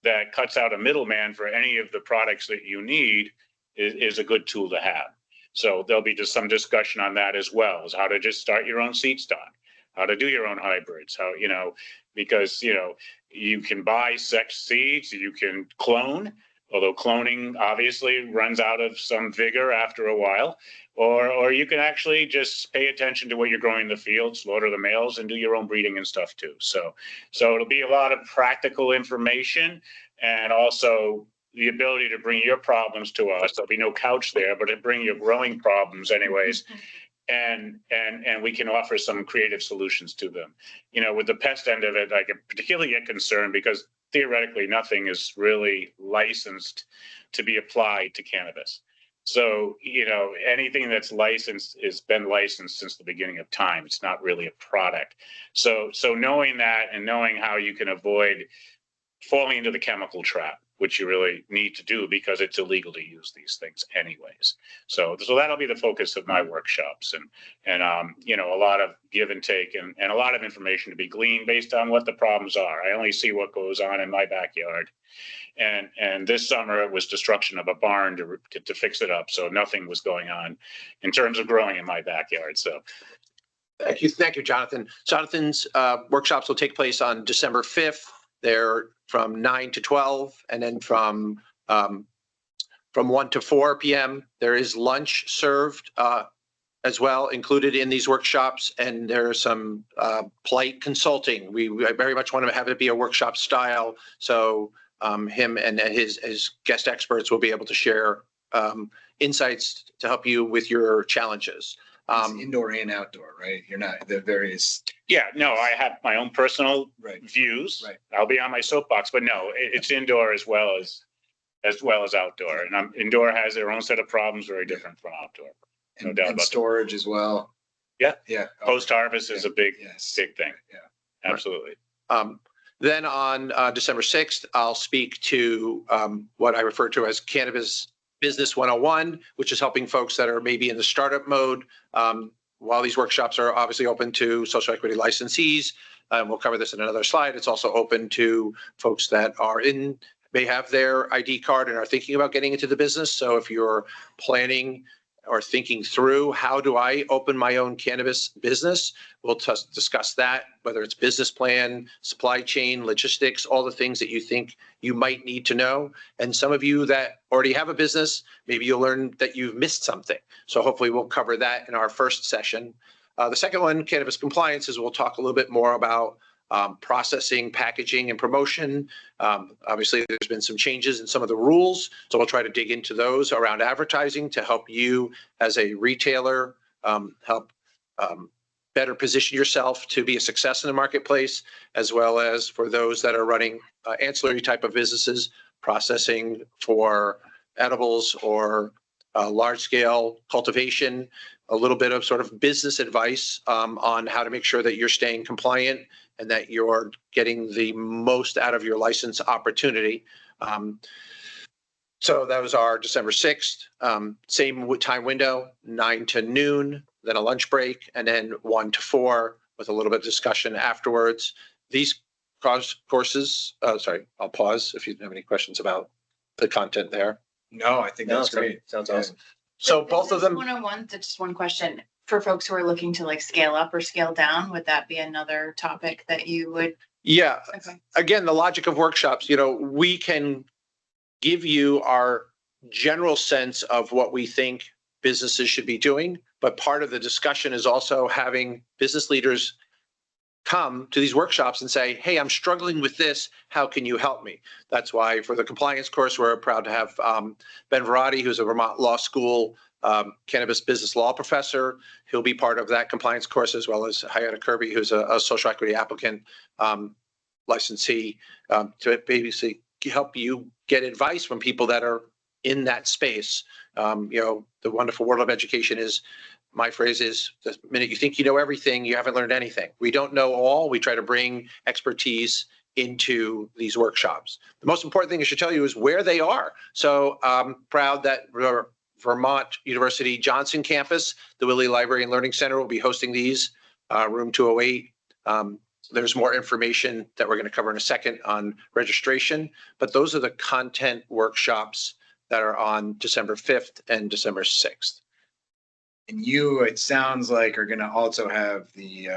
that cuts out a middleman for any of the products that you need, is a good tool to have. So there'll be just some discussion on that, as well as how to just start your own seed stock, how to do your own hybrids, because, you can buy sex seeds, you can clone, although cloning obviously runs out of some vigor after a while, or you can actually just pay attention to what you're growing in the field, slaughter the males, and do your own breeding and stuff too. So it'll be a lot of practical information, and also the ability to bring your problems to us. There'll be no couch there, but to bring your growing problems anyways. And we can offer some creative solutions to them. With the pest end of it, I can particularly get concerned because theoretically nothing is really licensed to be applied to cannabis. So, anything that's licensed has been licensed since the beginning of time. It's not really a product. So knowing that, and knowing how you can avoid falling into the chemical trap, which you really need to do because it's illegal to use these things anyways. So that'll be the focus of my workshops, and a lot of give and take, and a lot of information to be gleaned based on what the problems are. I only see what goes on in my backyard. And this summer it was destruction of a barn to fix it up. So nothing was going on in terms of growing in my backyard. So Thank you, Jonathan. Jonathan's workshops will take place on December 5th. They're from 9 to 12, and then from 1 to 4 p.m. There is lunch served as well, included in these workshops, and there's some polite consulting. We very much want to have it be a workshop style, so him and his guest experts will be able to share insights to help you with your challenges. Indoor and outdoor, right? You're not the various. Yeah, no, I have my own personal views. Right. I'll be on my soapbox, but no, it's indoor as well as outdoor. And indoor has their own set of problems, very different from outdoor. No doubt and about storage that. as well. Yeah, yeah. Post harvest is a big thing. Yeah, absolutely. Then on December 6th, I'll speak to what I refer to as Cannabis Business 101, which is helping folks that are maybe in the startup mode. While these workshops are obviously open to social equity licensees, we'll cover this in another slide. It's also open to folks that may have their ID card and are thinking about getting into the business. So if you're planning or thinking through, how do I open my own cannabis business? We'll discuss that, whether it's business plan, supply chain, logistics, all the things that you think you might need to know. And some of you that already have a business, maybe you'll learn that you've missed something. So hopefully we'll cover that in our first session. The second one, cannabis compliance, is we'll talk a little bit more about processing, packaging, and promotion. Obviously, there's been some changes in some of the rules, so we'll try to dig into those around advertising to help you as a retailer help better position yourself to be a success in the marketplace, as well as for those that are running ancillary type of businesses, processing for edibles or large scale cultivation, a little bit of sort of business advice on how to make sure that you're staying compliant and that you're getting the most out of your license opportunity. So that was our December 6th, same time window, 9 to noon, then a lunch break, and then 1 to 4 with a little bit of discussion afterwards. These courses, sorry, I'll pause if you have any questions about the content there. No, I think that's great. Sounds Yeah. awesome. So both of them. 101, just one question for folks who are looking to like scale up or scale down. Would that be another topic that you would? Yeah. Okay. Again, the logic of workshops, we can give you our general sense of what we think businesses should be doing, but part of the discussion is also having business leaders come to these workshops and say, hey, I'm struggling with this. How can you help me? That's why for the compliance course, we're proud to have Ben Verratti, who's a Vermont Law School cannabis business law professor. He'll be part of that compliance course, as well as Hayata Kirby, who's a social equity applicant licensee, to basically help you get advice from people that are in that space. The wonderful world of education is, my phrase is, the minute you think you know everything, you haven't learned anything. We don't know all. We try to bring expertise into these workshops. The most important thing I should tell you is where they are. So I'm proud that Vermont University Johnson campus, the Willie Library and Learning Center, will be hosting these, room 208. There's more information that we're going to cover in a second on registration, but those are the content workshops that are on December 5th and December 6th. And you, it sounds like, are going to also have the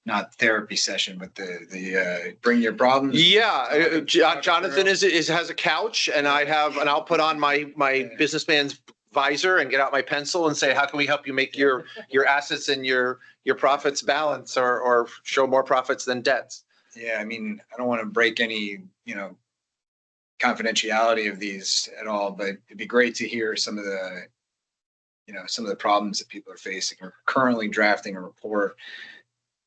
not therapy session, but the bring your problems. Yeah, Jonathan has a couch, and I'll put on my businessman's visor and get out my pencil and say, how can we help you make your assets and your profits balance or show more profits than debts? Yeah, I mean, I don't want to break any confidentiality of these at all, but it'd be great to hear some of the problems that people are facing. We're currently drafting a report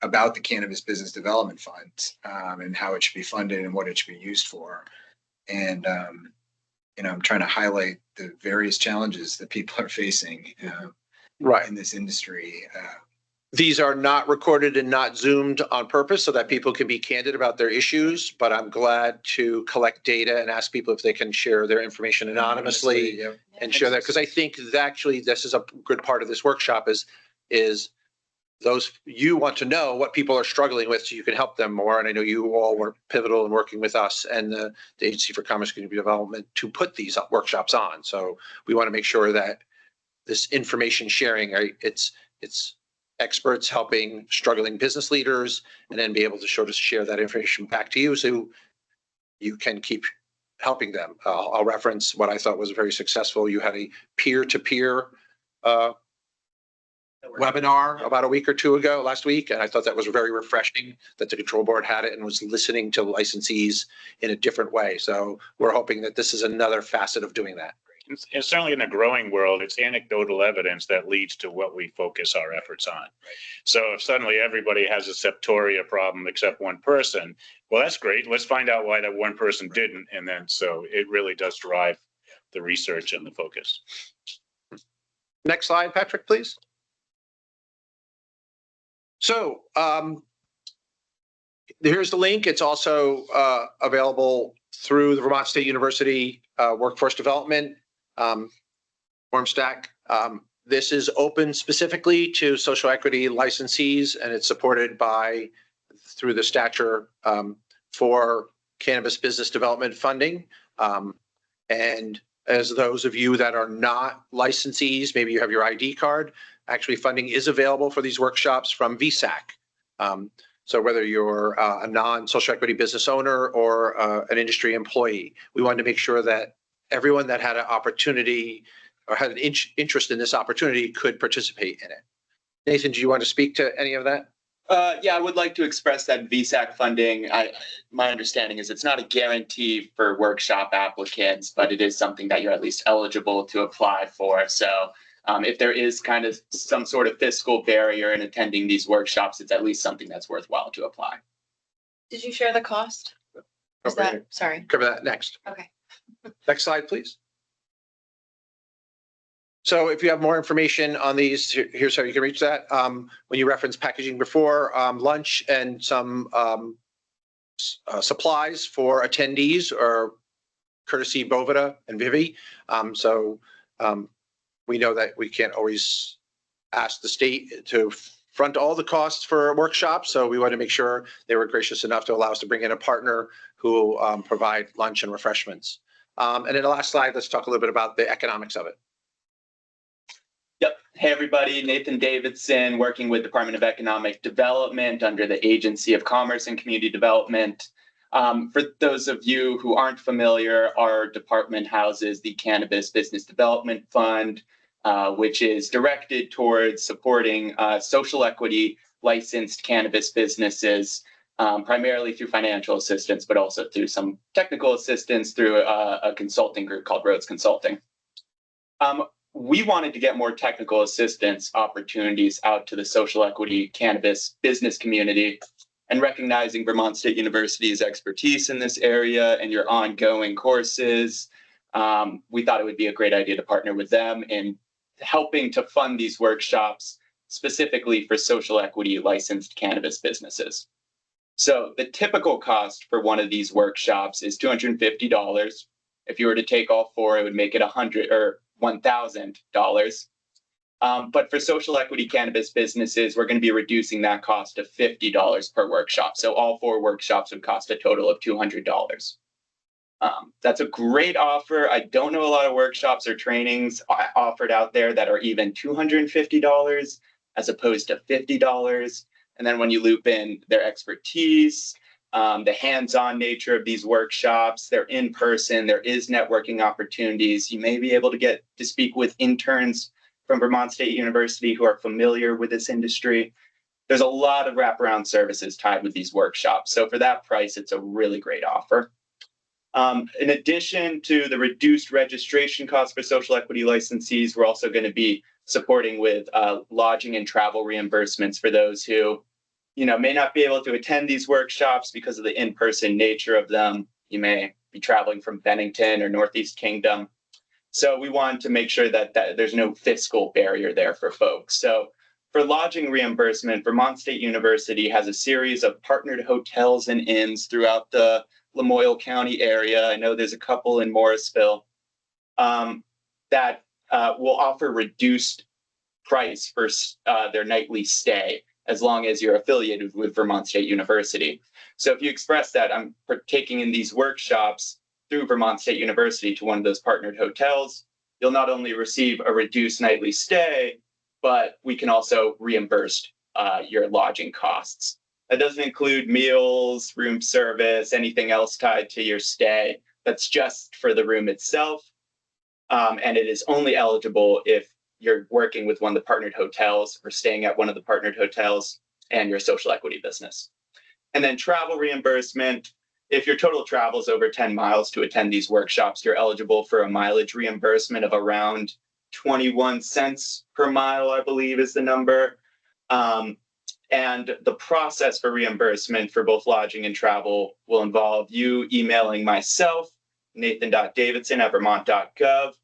about the Cannabis Business Development Fund and how it should be funded and what it should be used for. And, I'm trying to highlight the various challenges that people are facing in this industry. These are not recorded and not Zoomed on purpose so that people can be candid about their issues, but I'm glad to collect data and ask people if they can share their information anonymously and share that. Because I think actually this is a good part of this workshop is those you want to know what people are struggling with so you can help them more. And I know you all were pivotal in working with us and the Agency for Commerce and Community Development to put these workshops on. So we want to make sure that this information sharing, it's experts helping struggling business leaders, and then be able to sort of share that information back to you so you can keep helping them. I'll reference what I thought was very successful. You had a peer-to-peer webinar about a week or two ago, last week, and I thought that was very refreshing that the control board had it and was listening to licensees in a different way. So we're hoping that this is another facet of doing that. And certainly in the growing world, it's anecdotal evidence that leads to what we focus our efforts on. Right. So if suddenly everybody has a septoria problem except one person, well, that's great. Let's find out why that one person didn't. And then so it really does drive the research and the focus. Next slide, Patrick, please. So here's the link. It's also available through the Vermont State University Workforce Development form stack. This is open specifically to social equity licensees, and it's supported through the stature for cannabis business development funding. And as those of you that are not licensees, maybe you have your ID card, actually funding is available for these workshops from VSAC. So whether you're a non-social equity business owner or an industry employee, we wanted to make sure that everyone that had an opportunity or had an interest in this opportunity could participate in it. Nathan, do you want to speak to any of that? Yeah, I would like to express that VSAC funding, my understanding is it's not a guarantee for workshop applicants, but it is something that you're at least eligible to apply for. So if there is kind of some sort of fiscal barrier in attending these workshops, it's at least something that's worthwhile to apply. Did you share the cost? Sorry. Cover that next. Okay. Next slide, please. So if you have more information on these, here's how you can reach that. When you reference packaging before, lunch and some supplies for attendees are courtesy Bovida and Vivi. We know that we can't always ask the state to front all the costs for workshops, so we want to make sure they were gracious enough to allow us to bring in a partner who will provide lunch and refreshments. And in the last slide, let's talk a little bit about the economics of it. Yep. Hey, everybody. Nathan Davidson, working with Department of Economic Development under the Agency of Commerce and Community Development. For those of you who aren't familiar, our department houses the Cannabis Business Development Fund, which is directed towards supporting social equity licensed cannabis businesses, primarily through financial assistance, but also through some technical assistance through a consulting group called Rhodes Consulting. We wanted to get more technical assistance opportunities out to the social equity cannabis business community, and recognizing Vermont State University's expertise in this area and your ongoing courses, we thought it would be a great idea to partner with them in helping to fund these workshops specifically for social equity licensed cannabis businesses. So the typical cost for one of these workshops is $250. If you were to take all four, it would make it $1,000. But for social equity cannabis businesses, we're going to be reducing that cost to $50 per workshop. So all four workshops would cost a total of $200. That's a great offer. I don't know a lot of workshops or trainings offered out there that are even $250 as opposed to $50. And then when you loop in their expertise, the hands-on nature of these workshops, they're in person, there is networking opportunities. You may be able to get to speak with interns from Vermont State University who are familiar with this industry. There's a lot of wraparound services tied with these workshops. So for that price, it's a really great offer. In addition to the reduced registration costs for social equity licensees, we're also going to be supporting with lodging and travel reimbursements for those who may not be able to attend these workshops because of the in-person nature of them. You may be traveling from Bennington or Northeast Kingdom. So we want to make sure that there's no fiscal barrier there for folks. So for lodging reimbursement, Vermont State University has a series of partnered hotels and inns throughout the Lamoille County area. I know there's a couple in Morrisville that will offer reduced price for their nightly stay, as long as you're affiliated with Vermont State University. So if you express that I'm partaking in these workshops through Vermont State University to one of those partnered hotels, you'll not only receive a reduced nightly stay, but we can also reimburse your lodging costs. That doesn't include meals, room service, anything else tied to your stay. That's just for the room itself. And it is only eligible if you're working with one of the partnered hotels or staying at one of the partnered hotels and your social equity business. And then travel reimbursement. If your total travel is over 10 miles to attend these workshops, you're eligible for a mileage reimbursement of around 21 cents per mile, I believe is the number. And the process for reimbursement for both lodging and travel will involve you emailing myself, nathan.davidson@vermont.gov,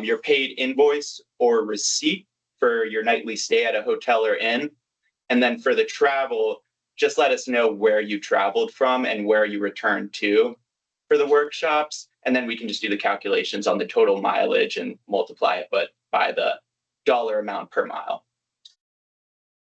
your paid invoice or receipt for your nightly stay at a hotel or inn. And then for the travel, just let us know where you traveled from and where you returned to for the workshops. And then we can just do the calculations on the total mileage and multiply it by the dollar amount per mile.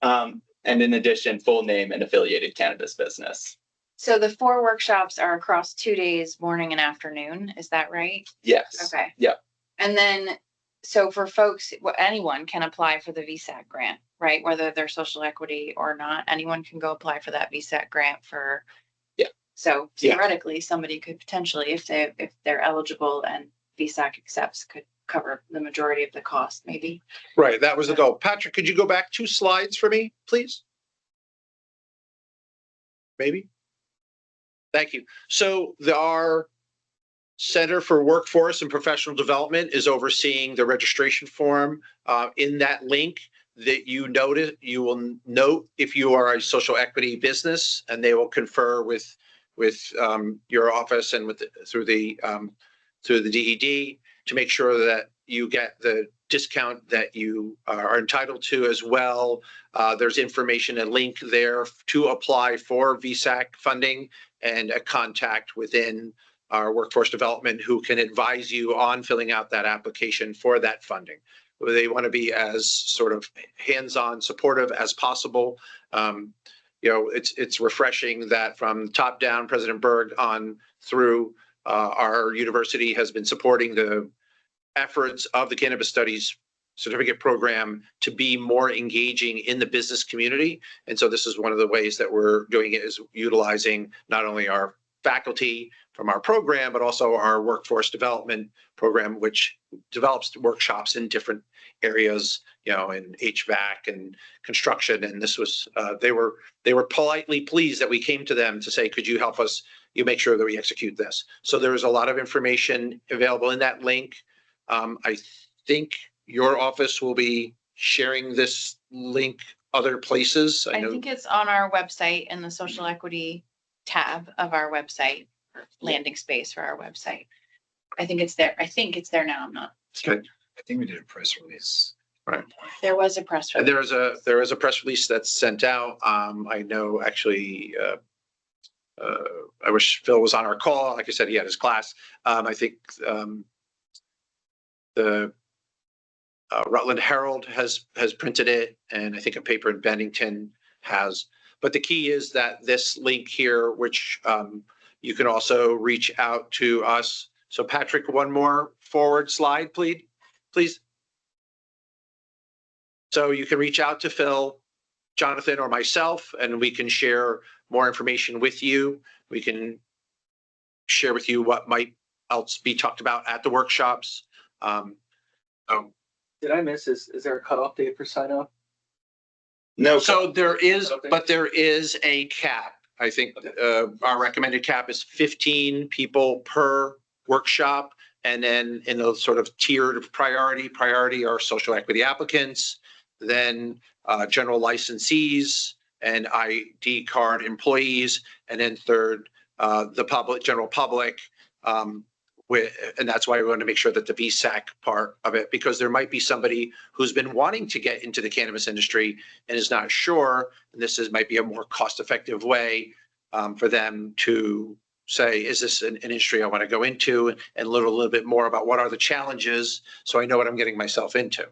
And in addition, full name and affiliated cannabis business. So the 4 workshops are across 2 days, morning and afternoon. Is that right? Yes. Okay. Yeah. And then, so for folks, anyone can apply for the VSAC grant, right? Whether they're social equity or not, anyone can go apply for that VSAC grant for. Yeah. So theoretically, somebody could potentially, if they're eligible and VSAC accepts, could cover the majority of the cost, maybe. Right, that was the goal. Patrick, could you go back 2 slides for me, please? Maybe. Thank you. So our Center for Workforce and Professional Development is overseeing the registration form. In that link that you will note if you are a social equity business, and they will confer with your office and through the DED to make sure that you get the discount that you are entitled to as well. There's information, a link there to apply for VSAC funding and a contact within our workforce development who can advise you on filling out that application for that funding. They want to be as sort of hands-on supportive as possible. It's refreshing that from top down, President Berg on through our university has been supporting the efforts of the Cannabis Studies certificate program to be more engaging in the business community. And so this is one of the ways that we're doing it, is utilizing not only our faculty from our program, but also our workforce development program, which develops workshops in different areas, in HVAC and construction. And this was, they were politely pleased that we came to them to say, could you help us, make sure that we execute this. So there is a lot of information available in that link. I think your office will be sharing this link other places. I think it's on our website in the social equity tab of our website, landing space for our website. I think it's there. Now. I'm not. Okay. I think we did a press release. Right. There was a press release. There is a press release that's sent out. I know actually, I wish Phil was on our call. Like I said, he had his class. I think the Rutland Herald has printed it, and I think a paper in Bennington has. But the key is that this link here, which you can also reach out to us. So Patrick, one more forward slide, please. So you can reach out to Phil, Jonathan, or myself, and we can share more information with you. We can share with you what might else be talked about at the workshops. Did I miss, is there a cutoff date for sign up? No. So there is, but there is a cap. I think our recommended cap is 15 people per workshop. And then in the sort of tiered priority are social equity applicants, then general licensees and ID card employees, and then third, the general public. And that's why we want to make sure that the VSAC part of it, because there might be somebody who's been wanting to get into the cannabis industry and is not sure. And might be a more cost-effective way for them to say, is this an industry I want to go into, and learn a little bit more about what are the challenges, so I know what I'm getting myself into.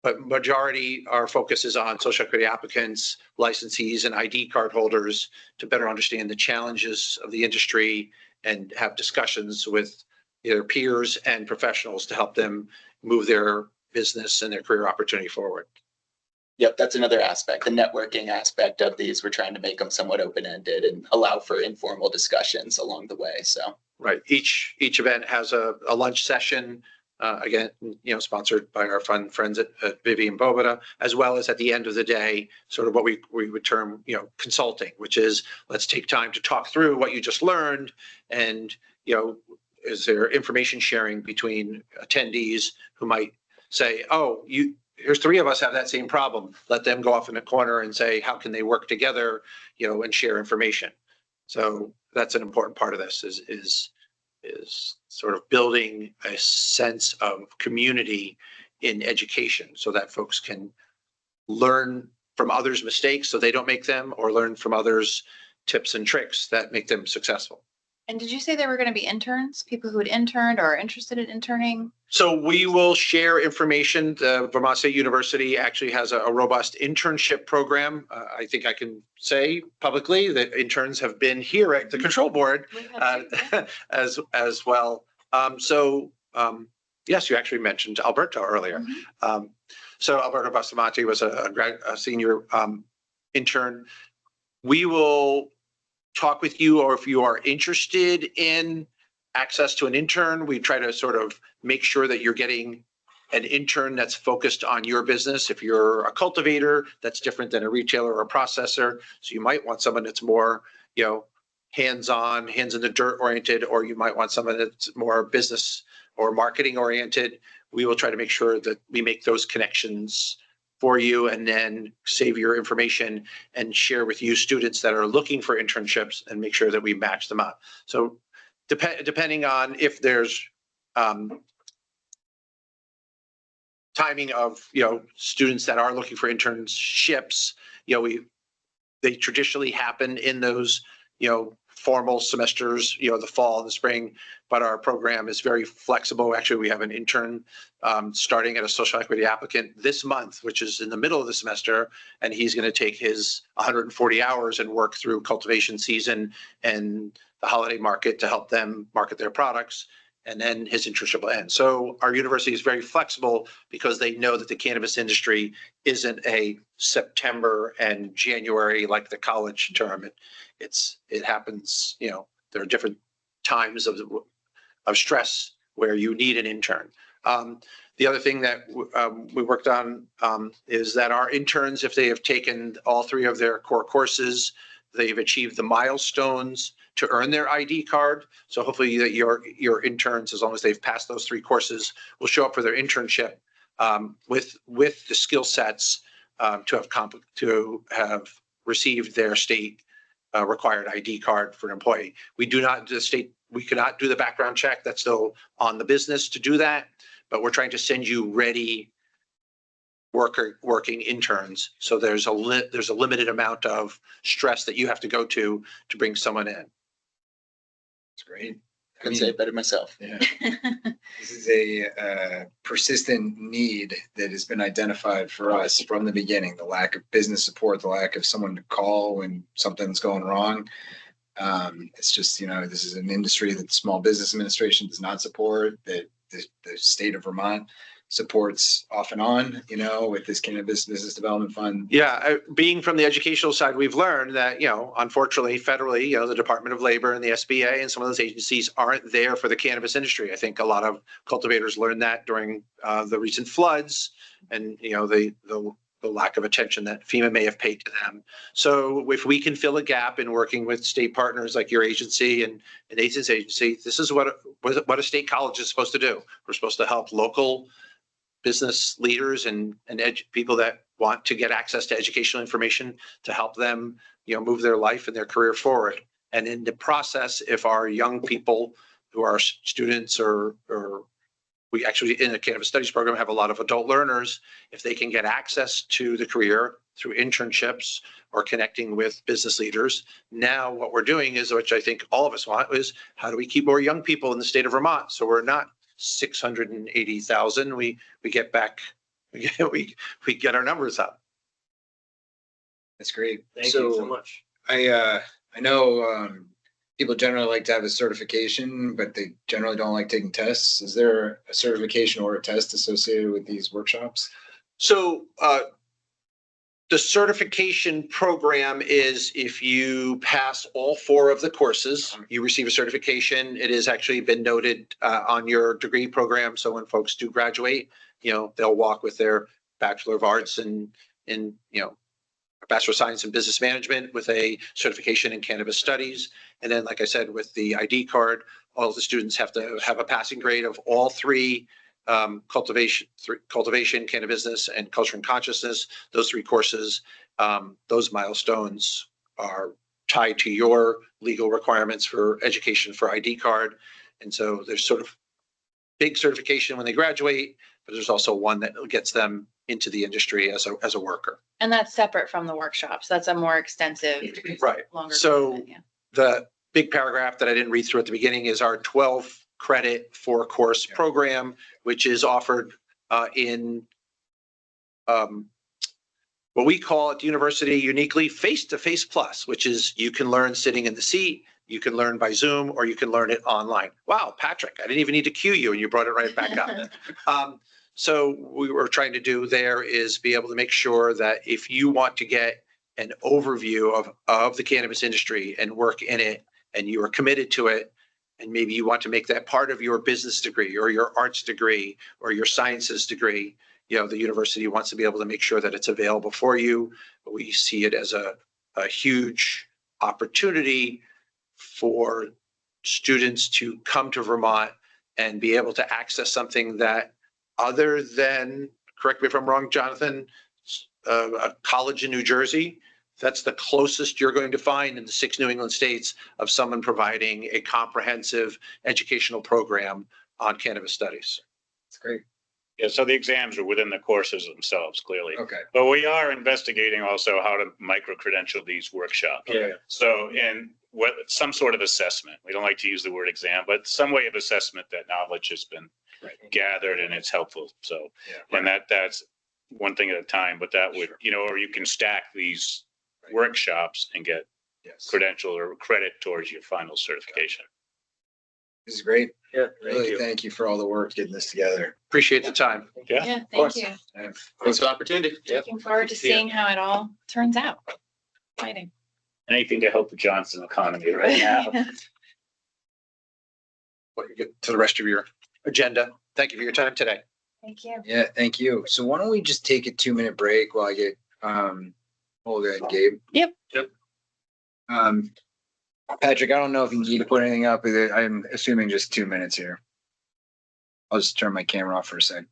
But majority, our focus is on social equity applicants, licensees, and ID card holders to better understand the challenges of the industry and have discussions with their peers and professionals to help them move their business and their career opportunity forward. Yep, that's another aspect, the networking aspect of these. We're trying to make them somewhat open-ended and allow for informal discussions along the way. So right, each event has a lunch session, again, sponsored by our friends at Vivian Bobita, as well as at the end of the day, sort of what we would term, consulting, which is let's take time to talk through what you just learned, and is there information sharing between attendees who might say, oh, here's 3 of us have that same problem. Let them go off in a corner and say, how can they work together, and share information. So that's an important part of this is sort of building a sense of community in education so that folks can learn from others' mistakes so they don't make them, or learn from others' tips and tricks that make them successful. And did you say there were going to be interns, people who had interned or are interested in interning? So we will share information. The Vermont State University actually has a robust internship program. I think I can say publicly that interns have been here at the control board as well. Yes, you actually mentioned Alberto earlier. Mm-hmm. So Alberto Bustamante was a senior intern. We will talk with you, or if you are interested in access to an intern, we try to sort of make sure that you're getting an intern that's focused on your business. If you're a cultivator, that's different than a retailer or a processor. So you might want someone that's more, hands-on, hands in the dirt oriented, or you might want someone that's more business or marketing oriented. We will try to make sure that we make those connections for you, and then save your information and share with you students that are looking for internships, and make sure that we match them up. So depending on if there's timing of, students that are looking for internships, they traditionally happen in those, formal semesters, the fall and the spring, but our program is very flexible. Actually, we have an intern starting at a social equity applicant this month, which is in the middle of the semester, and he's going to take his 140 hours and work through cultivation season and the holiday market to help them market their products. And then his internship will end. So our university is very flexible because they know that the cannabis industry isn't a September and January like the college term. It happens, there are different times of stress where you need an intern. The other thing that we worked on is that our interns, if they have taken all 3 of their core courses, they've achieved the milestones to earn their ID card. So hopefully that your interns, as long as they've passed those 3 courses, will show up for their internship with the skill sets to have received their state required ID card for an employee. We cannot do the background check. That's still on the business to do that, but we're trying to send you ready working interns. So there's a limited amount of stress that you have to go to bring someone in. That's great. Couldn't say it better myself. Yeah. This is a persistent need that has been identified for us from the beginning. The lack of business support, the lack of someone to call when something's going wrong. It's just, this is an industry that the Small Business Administration does not support, that the state of Vermont supports off and on, with this Cannabis Business Development Fund. Yeah, being from the educational side, we've learned that, unfortunately, federally, the Department of Labor and the SBA and some of those agencies aren't there for the cannabis industry. I think a lot of cultivators learned that during the recent floods and, the lack of attention that FEMA may have paid to them. So if we can fill a gap in working with state partners like your agency and Nathan's agency, this is what a state college is supposed to do. We're supposed to help local business leaders and people that want to get access to educational information to help them, move their life and their career forward. And in the process, if our young people who are students or we actually in the cannabis studies program have a lot of adult learners, if they can get access to the career through internships or connecting with business leaders. Now what we're doing is, which I think all of us want, is how do we keep more young people in the state of Vermont? So we're not 680,000. We get back, we get our numbers up. That's great. Thank you so much. I know people generally like to have a certification, but they generally don't like taking tests. Is there a certification or a test associated with these workshops? So the certification program is if you pass all 4 of the courses, you receive a certification. It has actually been noted on your degree program. So when folks do graduate, they'll walk with their Bachelor of Arts and Bachelor of Science in Business Management with a certification in cannabis studies. And then, like I said, with the ID card, all the students have to have a passing grade of all 3 cultivation, cannabis, and culture and consciousness. Those 3 courses, those milestones are tied to your legal requirements for education for ID card. And so there's sort of big certification when they graduate, but there's also one that gets them into the industry as a worker. And that's separate from the workshops. That's a more extensive, right. Longer. So the big paragraph that I didn't read through at the beginning is our 12 credit 4-course program, which is offered in what we call at the university uniquely face-to-face plus, which is you can learn sitting in the seat, you can learn by Zoom, or you can learn it online. Wow, Patrick, I didn't even need to cue you and you brought it right back up. So what we were trying to do there is be able to make sure that if you want to get an overview of the cannabis industry and work in it, and you are committed to it, and maybe you want to make that part of your business degree or your arts degree or your sciences degree, the university wants to be able to make sure that it's available for you. We see it as a huge opportunity for students to come to Vermont and be able to access something that, other than, correct me if I'm wrong, Jonathan, a college in New Jersey, that's the closest you're going to find in the 6 New England states of someone providing a comprehensive educational program on cannabis studies. That's great. Yeah, so the exams are within the courses themselves, clearly. Okay. But we are investigating also how to micro-credential these workshops. Okay. So in what, some sort of assessment, we don't like to use the word exam, but some way of assessment that knowledge has been gathered and it's helpful. So, and that's one thing at a time, but that would, you know, or you can stack these workshops and get credential or credit towards your final certification. This is great. Yeah, Really, thank you for all the work getting this together. Appreciate the time. Yeah, thank you. Thanks for the opportunity. Looking forward to seeing how it all turns out. Exciting. Anything to help the Johnson economy right now. What you get to the rest of your agenda. Thank you for your time today. Thank you. Yeah, thank you. So why don't we just take a 2-minute break while I get Olga and Gabe? Yep. Patrick, I don't know if you need to put anything up. I'm assuming just 2 minutes here. I'll just turn my camera off for a second.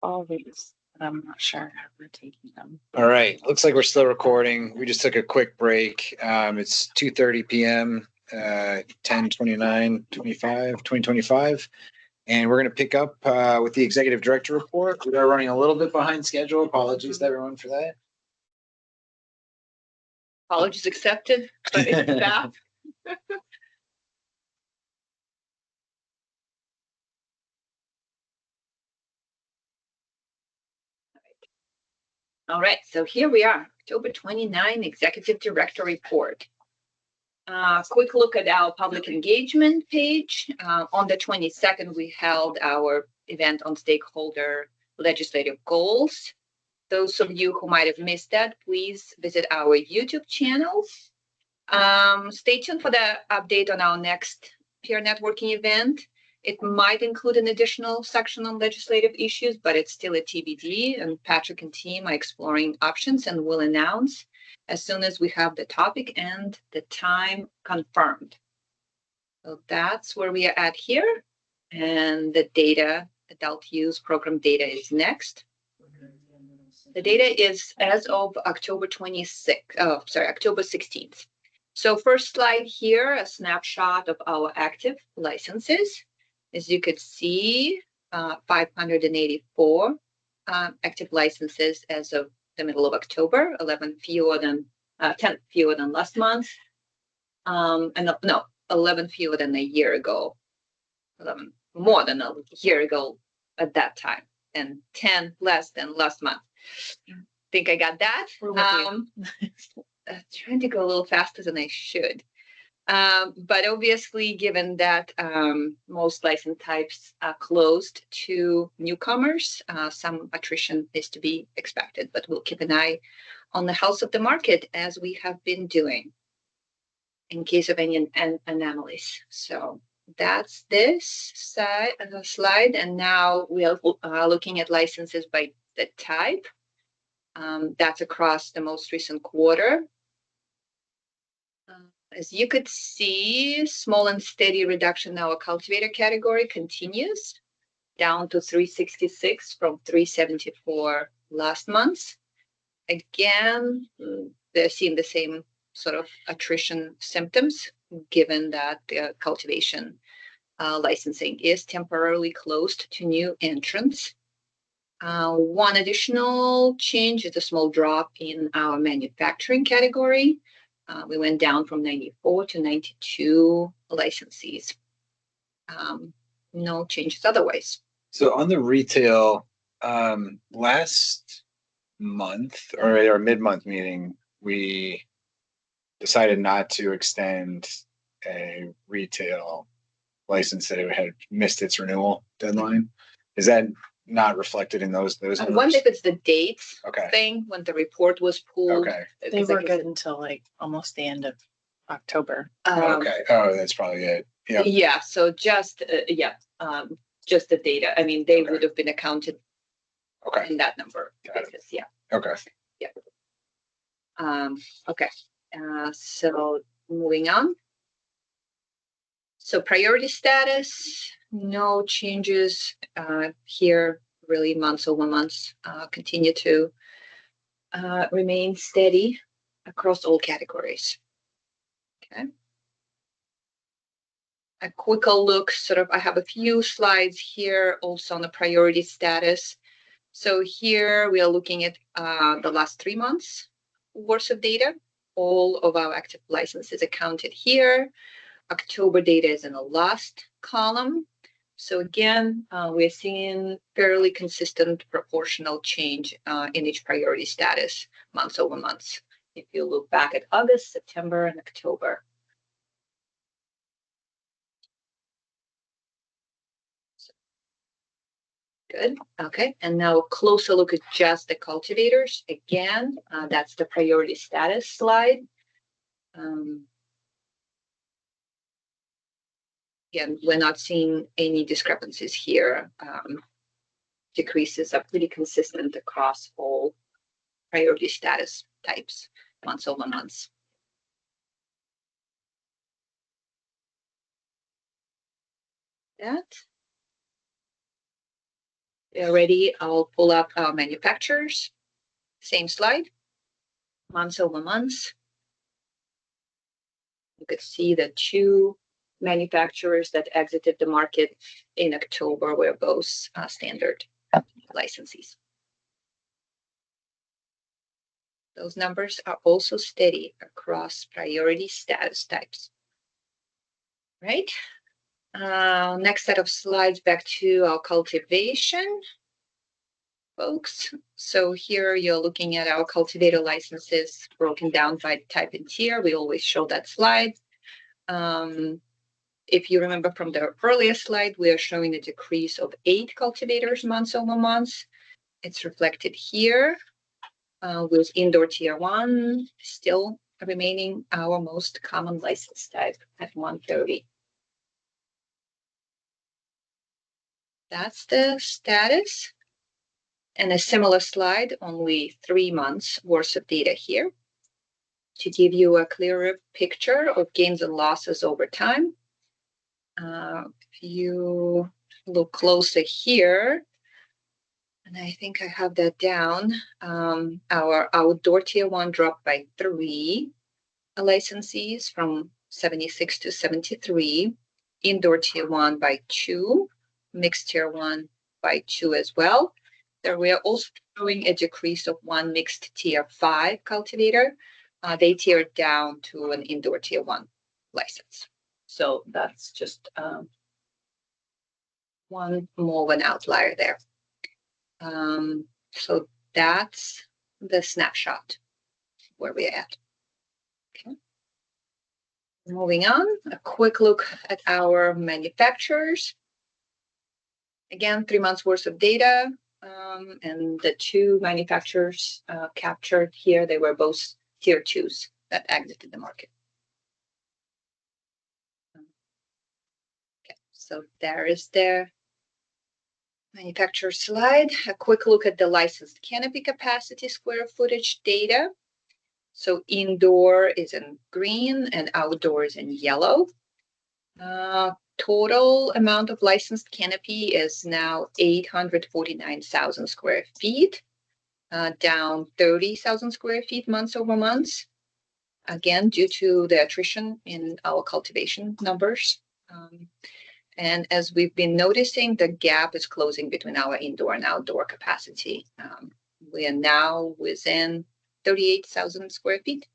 all these, but I'm not sure how we're taking them. All right, looks like we're still recording. We just took a quick break. It's 2:30 p.m., 2025. And we're going to pick up with the executive director report. We are running a little bit behind schedule. Apologies to everyone for that. Apologies accepted by staff. All right, so here we are, October 29, Executive Director Report. Quick look at our public engagement page. On the 22nd, we held our event on stakeholder legislative goals. Those of you who might have missed that, please visit our YouTube channel. Stay tuned for the update on our next peer networking event. It might include an additional section on legislative issues, but it's still a TBD, and Patrick and team are exploring options and will announce as soon as we have the topic and the time confirmed. So that's where we are at here. And the data, adult use program data is next. The data is as of October 16th. So first slide here, a snapshot of our active licenses. As you could see, 584 active licenses as of the middle of October, 10 fewer than last month. 11 fewer than a year ago, 11 more than a year ago at that time, and 10 less than last month. Think I got that? Trying to go a little faster than I should. But obviously, given that most license types are closed to newcomers, some attrition is to be expected, but we'll keep an eye on the health of the market as we have been doing in case of any anomalies. So that's this slide. And now we are looking at licenses by the type. That's across the most recent quarter. As you could see, small and steady reduction in our cultivator category continues, down to 366 from 374 last month. Again, they're seeing the same sort of attrition symptoms, given that the cultivation licensing is temporarily closed to new entrants. One additional change is a small drop in our manufacturing category. We went down from 94 to 92 licensees. No changes otherwise. So on the retail, last month or our mid-month meeting, we decided not to extend a retail license that it had missed its renewal deadline. Is that not reflected in those I numbers? wonder if it's the dates Okay. thing when the report was pulled. Okay. They were good until like almost the end of October. Okay. Oh, that's probably it. Yeah. Yeah. So just just the data. I mean, they would have been accounted in that number. Because, yeah. Okay. Yeah. Okay. So moving on. So priority status, no changes here, really months over months, continue to remain steady across all categories. Okay. A quicker look, I have a few slides here also on the priority status. So here we are looking at the last 3 months worth of data. All of our active licenses accounted here. October data is in the last column. So again, we're seeing fairly consistent proportional change in each priority status months over months. If you look back at August, September, and October. Good. Okay. And now a closer look at just the cultivators. Again, that's the priority status slide. Again, we're not seeing any discrepancies here. Decreases are pretty consistent across all priority status types, months over months. That. they're ready, I'll pull up our manufacturers. Same slide, months over months. You could see the two manufacturers that exited the market in October were both standard licensees. Those numbers are also steady across priority status types. Right. Next set of slides, back to our cultivation, folks. So here you're looking at our cultivator licenses broken down by type and tier. We always show that slide. If you remember from the earlier slide, we are showing a decrease of 8 cultivators months over months. It's reflected here with indoor tier 1 still remaining our most common license type at 130. That's the status. And a similar slide, only 3 months worth of data here to give you a clearer picture of gains and losses over time. If you look closer here, and I think I have that down, our outdoor tier 1 dropped by 3 licensees from 76 to 73, indoor tier 1 by 2, mixed tier 1 by 2 as well. There we are also showing a decrease of 1 mixed tier 5 cultivator. They tiered down to an indoor tier 1 license. So that's just one more of an outlier there. So that's the snapshot where we're at. Okay. Moving on, a quick look at our manufacturers. Again, 3 months worth of data, and the 2 manufacturers captured here, they were both tier 2s that exited the market. Okay, so there is their manufacturer slide. A quick look at the licensed canopy capacity square footage data. So indoor is in green and outdoor is in yellow. Total amount of licensed canopy is now 849,000 square feet, down 30,000 square feet months over months. Again, due to the attrition in our cultivation numbers. And as we've been noticing, the gap is closing between our indoor and outdoor capacity. We are now within 38,000 square feet.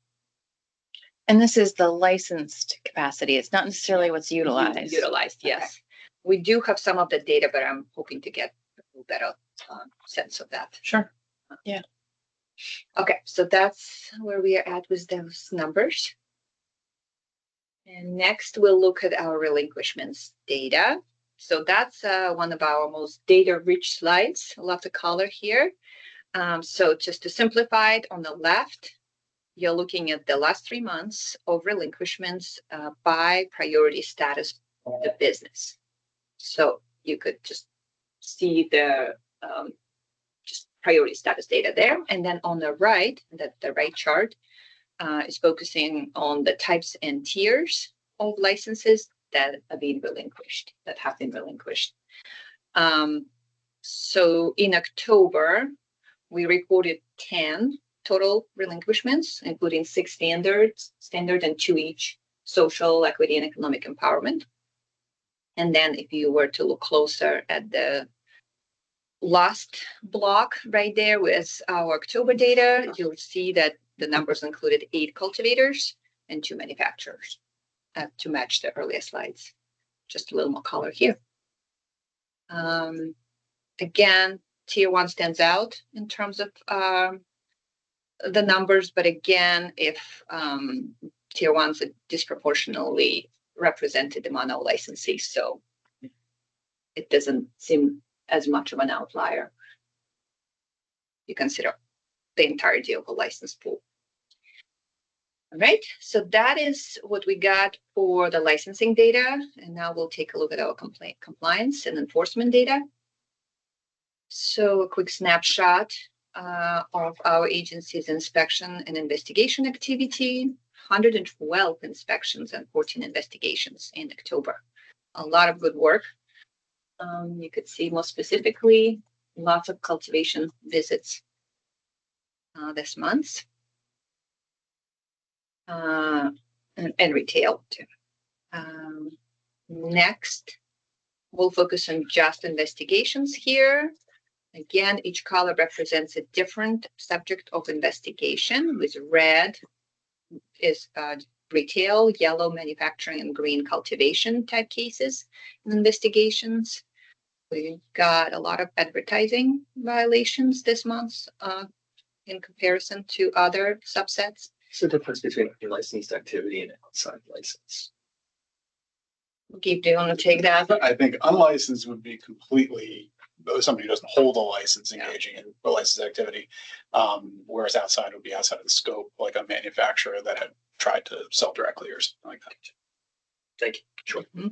And this is the licensed capacity. It's not necessarily what's utilized. Utilized, yes. Okay. We do have some of the data, but I'm hoping to get a little better sense of that. Sure. Yeah. Okay, so that's where we are at with those numbers. And next we'll look at our relinquishments data. So that's one of our most data-rich slides. I love the color here. So just to simplify it, on the left, you're looking at the last 3 months of relinquishments by priority status of the business. So you could just see the just priority status data there. And then on the right, the right chart is focusing on the types and tiers of licenses that have been relinquished, So in October, we reported 10 total relinquishments, including 6 standard and 2 each social, equity, and economic empowerment. And then if you were to look closer at the last block right there with our October data, you'll see that the numbers included 8 cultivators and 2 manufacturers to match the earlier slides. Just a little more color here. Again, tier 1 stands out in terms of the numbers, but again, if tier 1s are disproportionately represented among our licensees, so it doesn't seem as much of an outlier. You consider the entirety of a license pool. All right, so that is what we got for the licensing data, and now we'll take a look at our compliance and enforcement data. So a quick snapshot of our agency's inspection and investigation activity, 112 inspections and 14 investigations in October. A lot of good work. You could see more specifically lots of cultivation visits this month. And retail too. Next, we'll focus on just investigations here. Again, each color represents a different subject of investigation, with red is retail, yellow manufacturing, and green cultivation type cases and investigations. We've got a lot of advertising violations this month in comparison to other subsets. What's the difference between licensed activity and outside license? Keep, do you want to take that? I think unlicensed would be completely somebody who doesn't hold a license engaging in a licensed activity, whereas outside would be outside of the scope, like a manufacturer that had tried to sell directly or something like that. Thank you. Sure. Mm-hmm.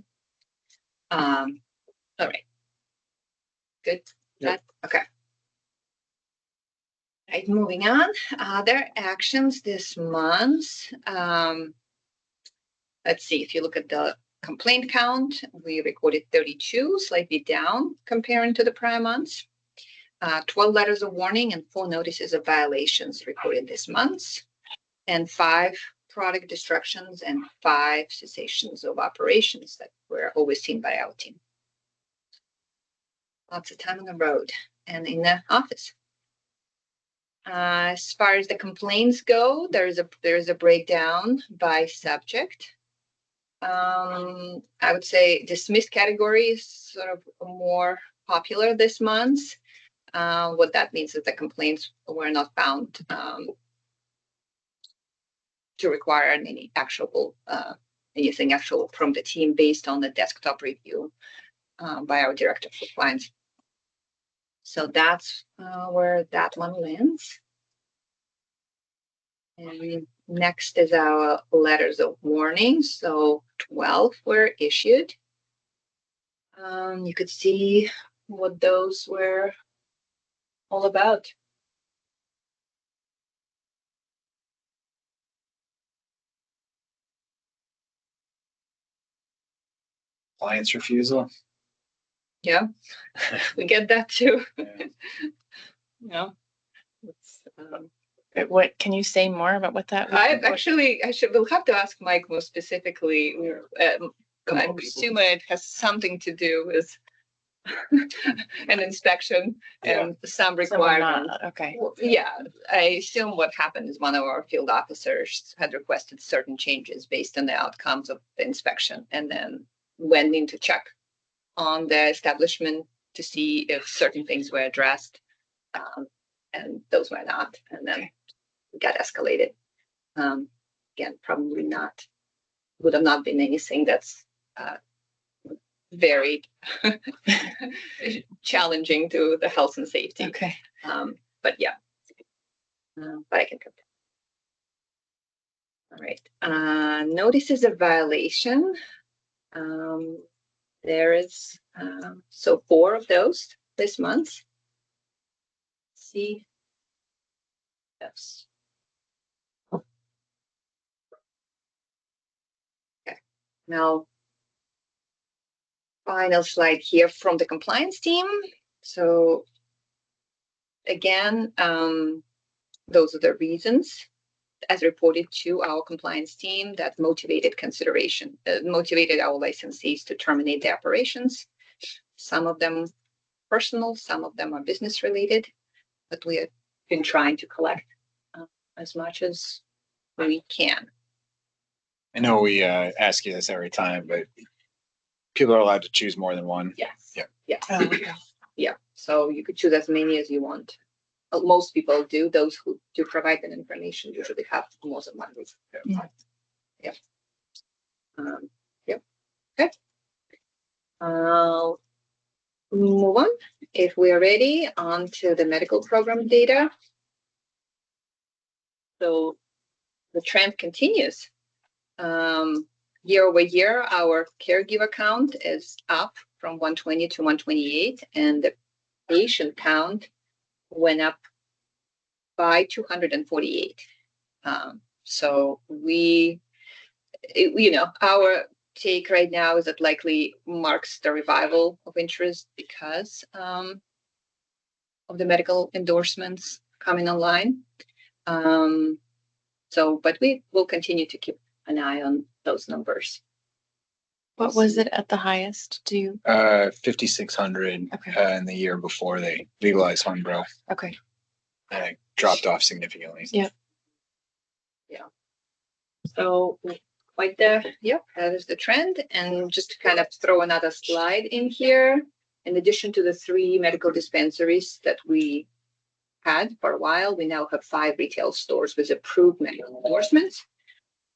All right. Good. Yep. Okay. Right, moving on. Other actions this month. Let's see, if you look at the complaint count, we recorded 32, slightly down comparing to the prior months. 12 letters of warning and 4 notices of violations recorded this month, and 5 product destructions and 5 cessations of operations that were overseen by our team. Lots of time on the road and in the office. As far as the complaints go, there's a breakdown by subject. I would say dismissed category is sort of more popular this month. What that means is the complaints were not found to require anything actual from the team based on the desktop review by our director for compliance. So that's where that one lands. And next is our letters of warning. So 12 were issued. You could see what those were all about. Client's refusal. Yeah, we get that too. Yeah. What can you say more about what that? We'll have to ask Mike more specifically. I assume it has something to do with an inspection and some requirements. Okay. Yeah, I assume what happened is one of our field officers had requested certain changes based on the outcomes of the inspection, and then went in to check on the establishment to see if certain things were addressed, and those were not, and then got escalated. Again, probably not, would have not been anything that's very challenging to the health and safety. Okay. But yeah, but I can come back. All right. Notices of violation. There is so 4 of those this month. See. Yes. Okay. Now, final slide here from the compliance team. So again, those are the reasons as reported to our compliance team that motivated our licensees to terminate the operations. Some of them personal, some of them are business related, but we have been trying to collect as much as we can. I know we ask you this every time, but people are allowed to choose more than one. Yes. Yeah. Yeah. Oh, okay. Yeah. So you could choose as many as you want. Most people do. Those who do provide that information usually have more than one reason. Yeah. Yeah. Yep. Okay. Move on. If we are ready, on to the medical program data. So the trend continues. Year over year, our caregiver count is up from 120 to 128, and the patient count went up by 248. So our take right now is that likely marks the revival of interest because of the medical endorsements coming online. But we will continue to keep an eye on those numbers. What was it at the highest? Do you? 5,600 Okay. in the year before they legalized home grow. Okay. And it dropped off significantly. Yeah. So quite that is the trend. And just to kind of throw another slide in here, in addition to the 3 medical dispensaries that we had for a while, we now have 5 retail stores with approved medical endorsements,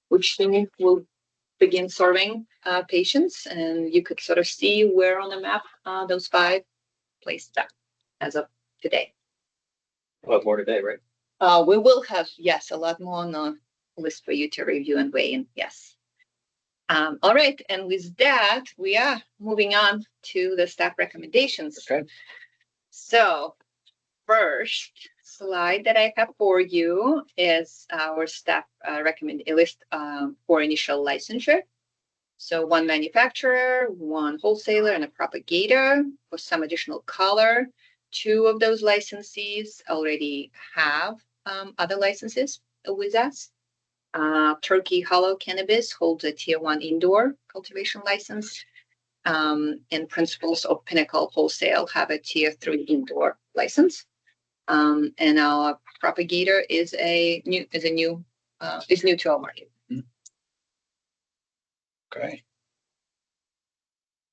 which soon will begin serving patients. And you could sort of see where on the map those 5 placed at as of today. A lot more today, right? We will have, yes, a lot more on the list for you to review and weigh in. Yes. All right. And with that, we are moving on to the staff recommendations. Okay. So first slide that I have for you is our staff recommend list for initial licensure. So 1 manufacturer, 1 wholesaler, and a propagator. For some additional color, 2 of those licensees already have other licenses with us. Turkey Hollow Cannabis holds a Tier 1 indoor cultivation license, and Principles of Pinnacle Wholesale have a Tier 3 indoor license. And our propagator is new to our market. Okay.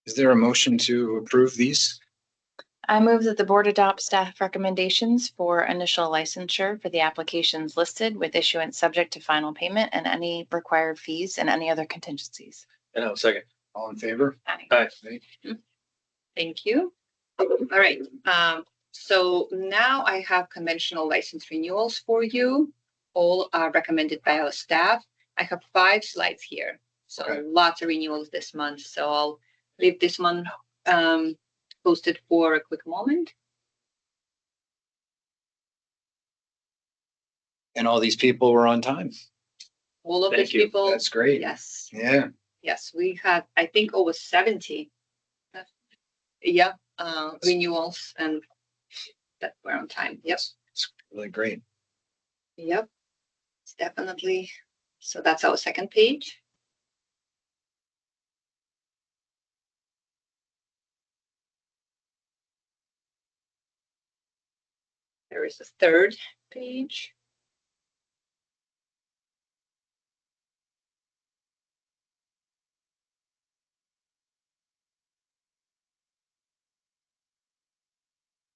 Is there a motion to approve these? I move that the board adopt staff recommendations for initial licensure for the applications listed with issuance subject to final payment and any required fees and any other contingencies. And I'll second. All in favor? Aye. Thank you. All right. So now I have conventional license renewals for you. All are recommended by our staff. I have 5 slides here. So Okay. lots of renewals this month. So I'll leave this one posted for a quick moment. And all these people were on time. All of Thank these you. people. That's great. Yes. Yeah. Yes, we had, I think, over 70. Renewals and that were on time. Yep. It's really great. Yep. It's definitely. So that's our second page. There is a third page.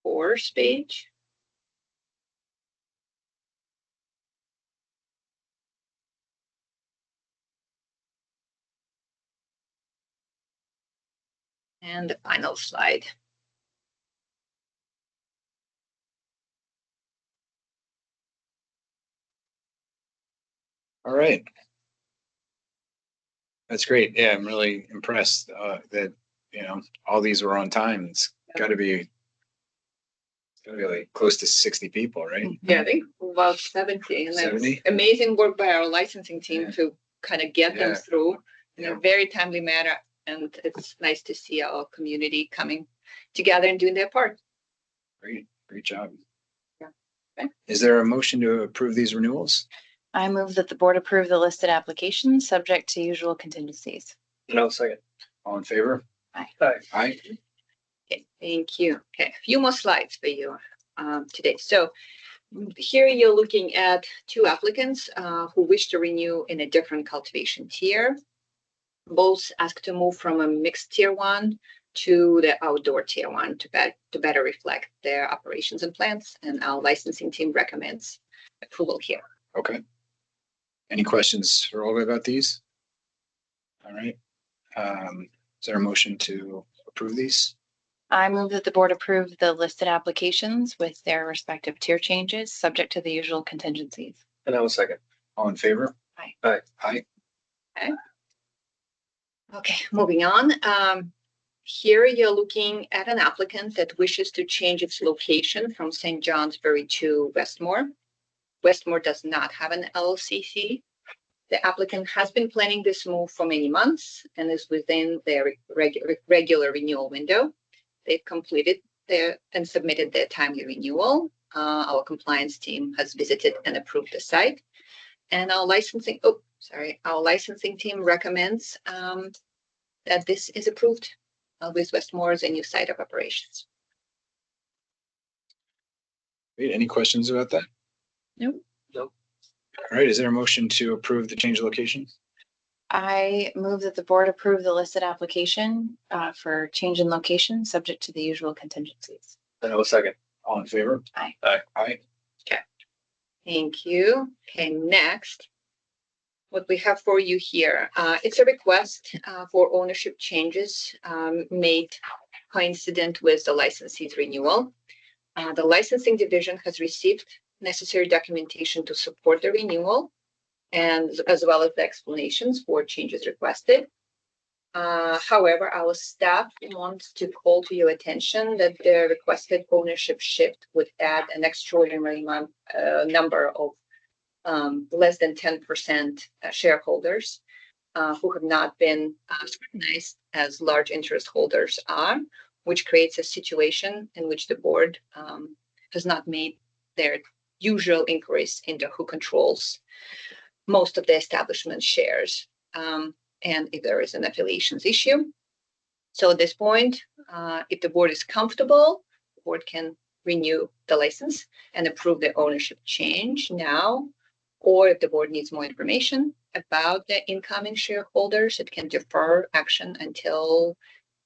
Fourth page. And the final slide. All right. That's great. Yeah, I'm really impressed that, all these were on time. It's got to be like close to 60 people, right? Yeah, I think about 70. And 70? that's amazing work by our licensing team Yeah. to kind of get them Yeah. through in Yeah. a very timely manner. And it's nice to see our community coming together and doing their part. Great job. Yeah. Okay. Is there a motion to approve these renewals? I move that the board approve the listed applications subject to usual contingencies. And I'll second. All in favor? Aye. Aye. Aye. Okay, thank you. Okay, a few more slides for you today. So here you're looking at 2 applicants who wish to renew in a different cultivation tier. Both ask to move from a mixed Tier 1 to the outdoor Tier 1 to better reflect their operations and plans. And our licensing team recommends approval here. Okay. Any questions for Olga about these? All right. Is there a motion to approve these? I move that the board approve the listed applications with their respective tier changes, subject to the usual contingencies. And I will second. All in favor? Aye. Aye. Aye. Okay, moving on. Here you're looking at an applicant that wishes to change its location from St. Johnsbury to Westmore. Westmore does not have an LLCC. The applicant has been planning this move for many months and is within their regular renewal window. They've completed and submitted their timely renewal. Our compliance team has visited and approved the site. And our licensing team recommends that this is approved with Westmore as a new site of operations. Great. Any questions about that? Nope. All right. Is there a motion to approve the change of location? I move that the board approve the listed application for change in location, subject to the usual contingencies. And I will second. All in favor? Aye. Aye. Aye. Thank you. Okay, next, what we have for you here, it's a request for ownership changes made coincident with the licensee's renewal. The licensing division has received necessary documentation to support the renewal, and as well as the explanations for changes requested. However, our staff wants to call to your attention that the requested ownership shift would add an extraordinary number of less than 10% shareholders who have not been scrutinized as large interest holders are, which creates a situation in which the board has not made their usual inquiries into who controls most of the establishment shares, and if there is an affiliations issue. So at this point, if the board is comfortable, the board can renew the license and approve the ownership change now, or if the board needs more information about the incoming shareholders, it can defer action until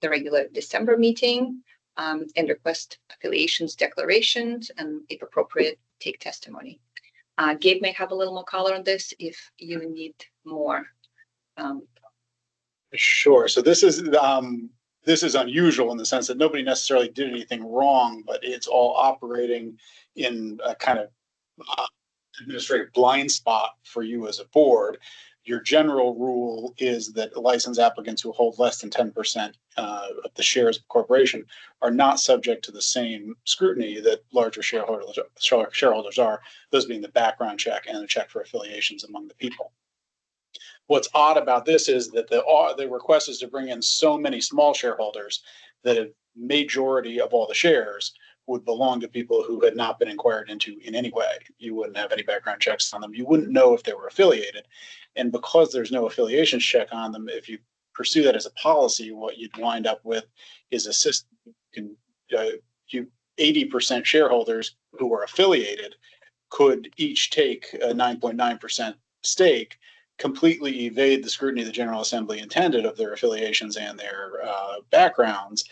the regular December meeting and request affiliations declarations and, if appropriate, take testimony. Gabe may have a little more color on this if you need more. Sure. So this is unusual in the sense that nobody necessarily did anything wrong, but it's all operating in a kind of administrative blind spot for you as a board. Your general rule is that license applicants who hold less than 10% of the shares of a corporation are not subject to the same scrutiny that larger shareholders are, those being the background check and the check for affiliations among the people. What's odd about this is that the request is to bring in so many small shareholders that a majority of all the shares would belong to people who had not been inquired into in any way. You wouldn't have any background checks on them. You wouldn't know if they were affiliated. And because there's no affiliations check on them, if you pursue that as a policy, what you'd wind up with is 80% shareholders who are affiliated could each take a 9.9% stake, completely evade the scrutiny the General Assembly intended of their affiliations and their backgrounds,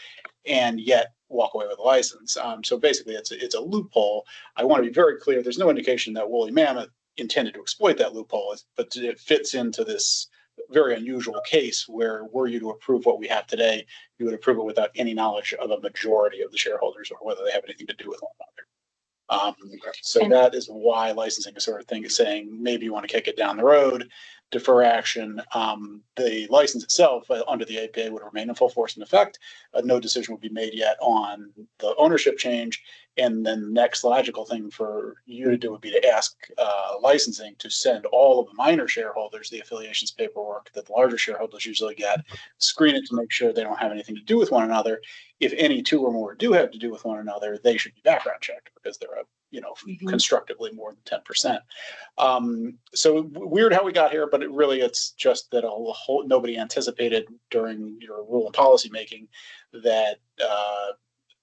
and yet walk away with a license. So basically, it's a loophole. I want to be very clear. There's no indication that Woolly Mammoth intended to exploit that loophole, but it fits into this very unusual case where, were you to approve what we have today, you would approve it without any knowledge of a majority of the shareholders or whether they have anything to do with one another. So that is why licensing is sort of thing is saying maybe you want to kick it down the road, defer action. The license itself under the APA would remain in full force and effect. No decision will be made yet on the ownership change. And then the next logical thing for you to do would be to ask licensing to send all of the minor shareholders the affiliations paperwork that the larger shareholders usually get, screen it to make sure they don't have anything to do with one another. If any two or more do have to do with one another, they should be background checked because they're constructively more than 10%. So weird how we got here, but it's just that nobody anticipated during your rule and policy making that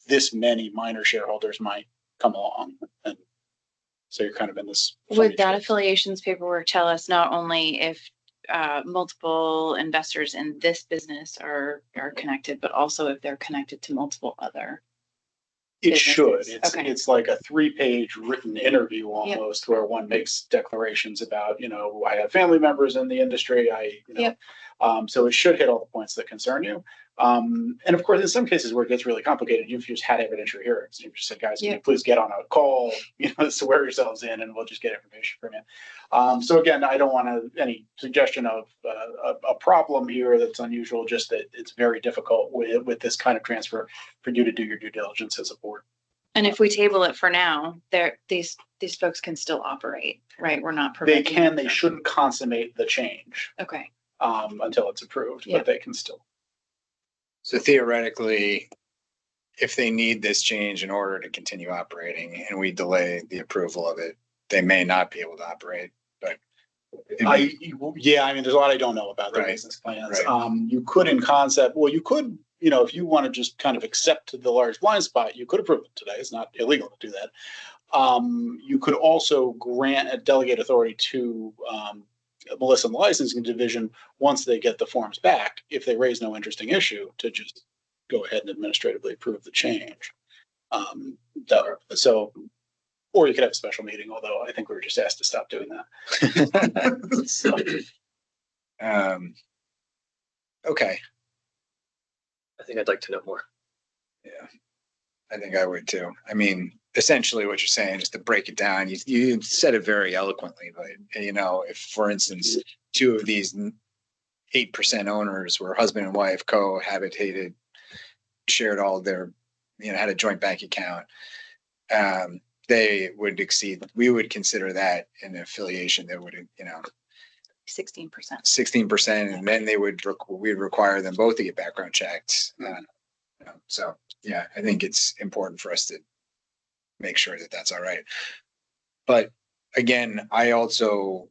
this many minor shareholders might come along. And so you're kind of in this. Would that affiliations paperwork tell us not only if multiple investors in this business are connected, but also if they're connected to multiple other? It should. Okay. It's like a 3-page written interview almost, where one makes declarations about, I have family members in the industry. So it should hit all the points that concern you. And of course, in some cases where it gets really complicated, you've just had evidentiary hearings. You've just said, guys, can you please get on a call, swear yourselves in, and we'll just get information from you. So again, I don't want any suggestion of a problem here that's unusual, just that it's very difficult with this kind of transfer for you to do your due diligence as a board. And if we table it for now, these folks can still operate, right? We're not preventing. They can. They shouldn't consummate the change. Okay. Until it's approved, but they can still. So theoretically, if they need this change in order to continue operating and we delay the approval of it, they may not be able to operate, but. Yeah, I mean, there's a lot I don't know about the Right, business plans. right. You could in concept, well, you could, if you want to just kind of accept the large blind spot, you could approve it today. It's not illegal to do that. You could also grant a delegate authority to Melissa and the licensing division once they get the forms back, if they raise no interesting issue, to just go ahead and administratively approve the change. Or you could have a special meeting, although I think we were just asked to stop doing that. So. Okay. I think I'd like to know more. Yeah, I think I would too. I mean, essentially what you're saying, just to break it down, you said it very eloquently, but if for instance, two of these 8% owners were husband and wife, cohabitated, shared all their, had a joint bank account, they would exceed, we would consider that an affiliation that would, 16%. 16%, and then we'd require them both to get background checked. So yeah, I think it's important for us to make sure that that's all right. But again, I also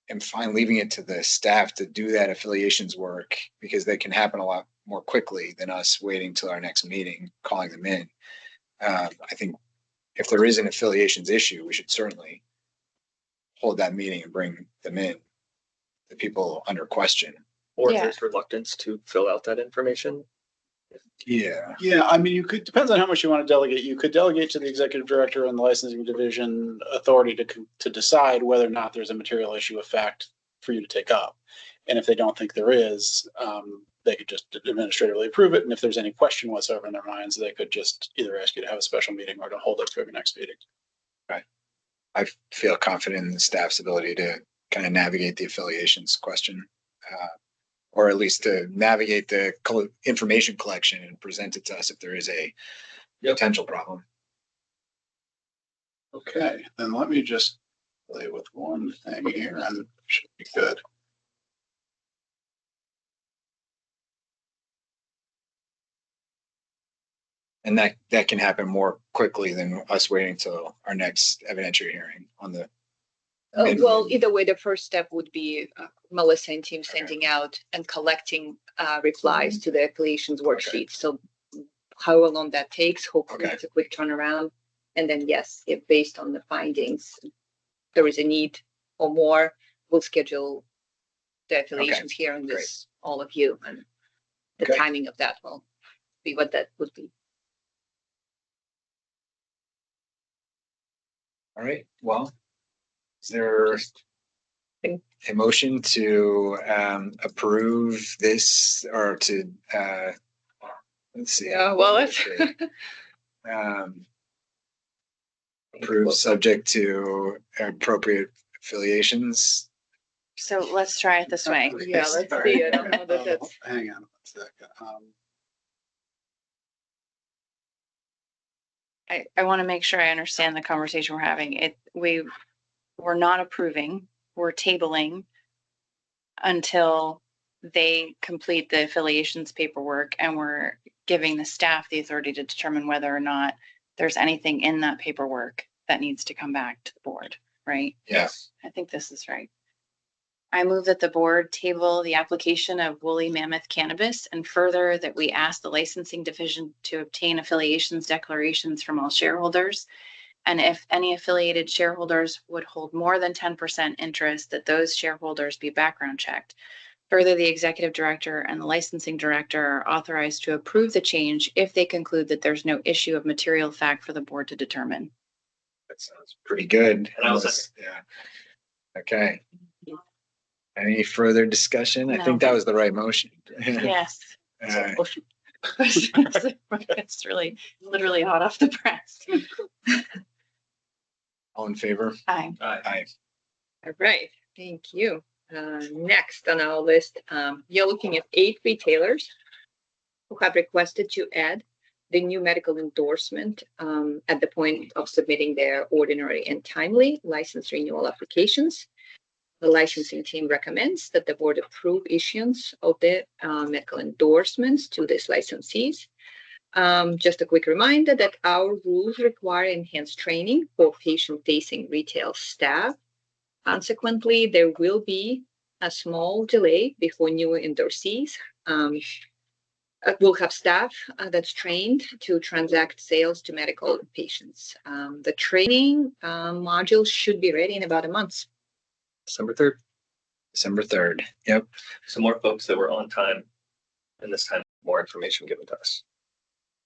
am fine leaving it to the staff to do that affiliations work, because they can happen a lot more quickly than us waiting till our next meeting, calling them in. I think if there is an affiliations issue, we should certainly hold that meeting and bring them in, the people under question. Or if Yeah. there's reluctance to fill out that information. Yeah. Yeah, I mean, depends on how much you want to delegate. You could delegate to the executive director and the licensing division authority to decide whether or not there's a material issue of fact for you to take up. And if they don't think there is, they could just administratively approve it. And if there's any question whatsoever in their minds, they could just either ask you to have a special meeting or to hold it for your next meeting. Right. I feel confident in the staff's ability to kind of navigate the affiliations question, or at least to navigate the information collection and present it to us if there is a potential problem. Okay, then let me just play with one thing here and it should be good. And that can happen more quickly than us waiting till our next evidentiary hearing on the. Well, either way, the first step would be Melissa and team sending out and collecting replies to the affiliations worksheet. So however long that takes, hopefully it's a quick turnaround. And then, yes, if based on the findings, there is a need or more, we'll schedule the affiliations hearing with all of you. And the timing of that will be what that would be. All right, well, is there a motion to approve this, or to let's see. Yeah, well, it's approve subject to appropriate affiliations? So let's try it this way. yeah, let's see. I don't know that that's. Hang on one second. I want to make sure I understand the conversation we're having. We're not approving, we're tabling until they complete the affiliations paperwork, and we're giving the staff the authority to determine whether or not there's anything in that paperwork that needs to come back to the board, right? Yes. I think this is right. I move that the board table the application of Woolly Mammoth Cannabis, and further that we ask the licensing division to obtain affiliations declarations from all shareholders. And if any affiliated shareholders would hold more than 10% interest, that those shareholders be background checked. Further, the executive director and the licensing director are authorized to approve the change if they conclude that there's no issue of material fact for the board to determine. That sounds pretty good. And I will second. Yeah. Okay. Any further discussion? I No. think that was the right motion. Yes. It's really literally hot off the press. All in favor? Aye. Aye. All right, thank you. Next on our list, you're looking at 8 retailers who have requested to add the new medical endorsement at the point of submitting their ordinary and timely license renewal applications. The licensing team recommends that the board approve issuance of the medical endorsements to these licensees. Just a quick reminder that our rules require enhanced training for patient-facing retail staff. Consequently, there will be a small delay before new endorsees. We'll have staff that's trained to transact sales to medical patients. The training module should be ready in about a month. December 3rd. December 3rd. Yep. Some more folks that were on time, and this time more information given to us.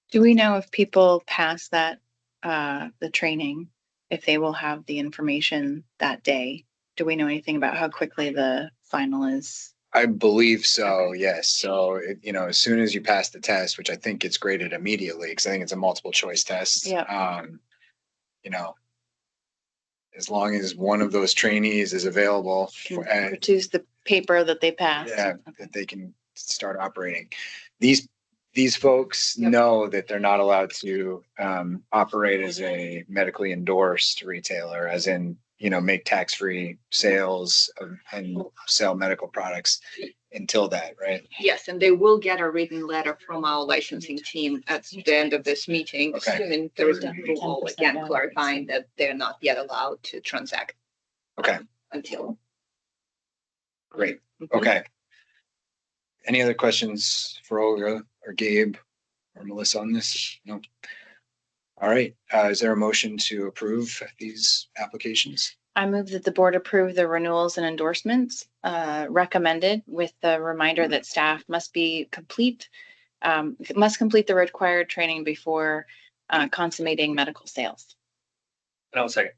Do we know if people pass that, the training, if they will have the information that day? Do we know anything about how quickly the final is? I believe so, yes. So, as soon as you pass the test, which I think gets graded immediately, because I think it's a multiple choice test. Yep. As long as one of those trainees is available and Produce the paper that they passed. yeah, that they can start operating. These folks Yep. know that they're not allowed to operate as a medically endorsed retailer, as in, make tax-free sales and sell medical products until that, right? Yes, and they will get a written letter from our licensing team at the end of this meeting. Okay. Assuming there is Done. approval, 10% again, down. clarifying that they're not yet allowed to transact Okay, until. great. Mhm. Okay. Any other questions for Olga or Gabe or Melissa on this? No. All right. Is there a motion to approve these applications? I move that the board approve the renewals and endorsements recommended, with the reminder that staff must complete the required training before consummating medical sales. And I'll second.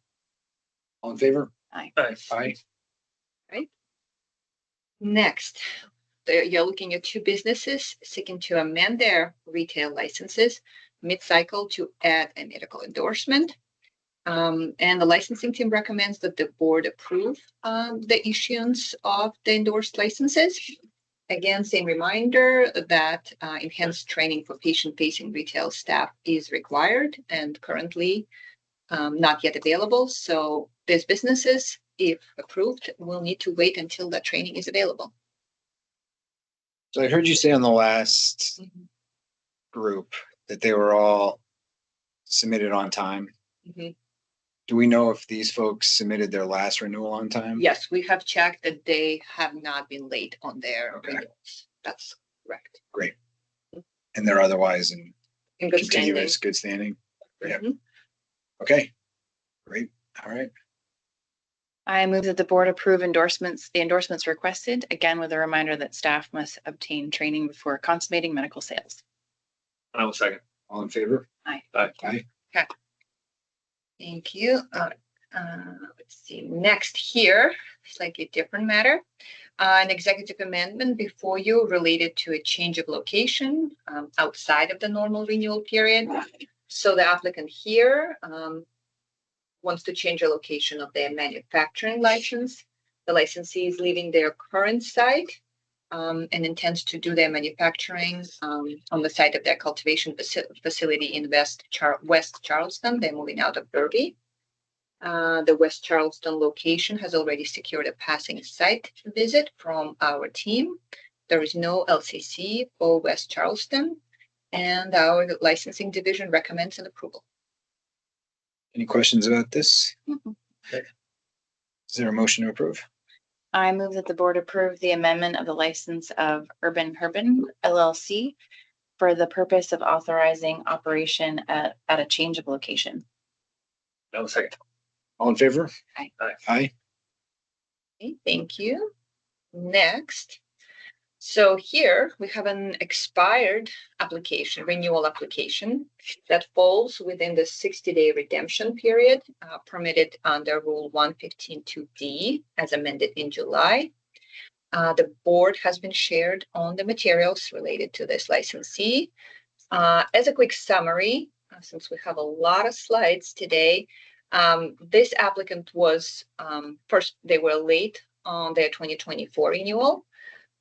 All in favor? Aye. Aye. Next, you're looking at two businesses seeking to amend their retail licenses mid-cycle to add a medical endorsement. And the licensing team recommends that the board approve the issuance of the endorsed licenses. Again, same reminder that enhanced training for patient-facing retail staff is required and currently not yet available. So these businesses, if approved, will need to wait until that training is available. So I heard you say on the last group that they were all submitted on time. Mhm. Do we know if these folks submitted their last renewal on time? Yes, we have checked that they have not been late on their Okay. renewals. That's correct. Great. And they're otherwise in In good standing. continuous good standing? Yeah. Mhm. Okay, great. All right. I move that the board approve the endorsements requested, again with a reminder that staff must obtain training before consummating medical sales. And I will second. All in favor? Aye. Aye. Thank you. Let's see, next here, slightly different matter. An executive amendment before you related to a change of location outside of the normal renewal period. So the applicant here wants to change the location of their manufacturing license. The licensee is leaving their current site and intends to do their manufacturing on the site of their cultivation facility in West Charleston. They're moving out of Derby. The West Charleston location has already secured a passing site visit from our team. There is no LCC for West Charleston, and our licensing division recommends an approval. Any questions about this? Mhm. Is there a motion to approve? I move that the board approve the amendment of the license of Urban Herban LLC for the purpose of authorizing operation at a change of location. And I will second. All in favor? Aye. Aye. Aye. Okay, thank you. Next. So here we have an expired application, renewal application that falls within the 60-day redemption period permitted under Rule 115.2D as amended in July. The board has been shared on the materials related to this licensee. As a quick summary, since we have a lot of slides today, this applicant was first, they were late on their 2024 renewal.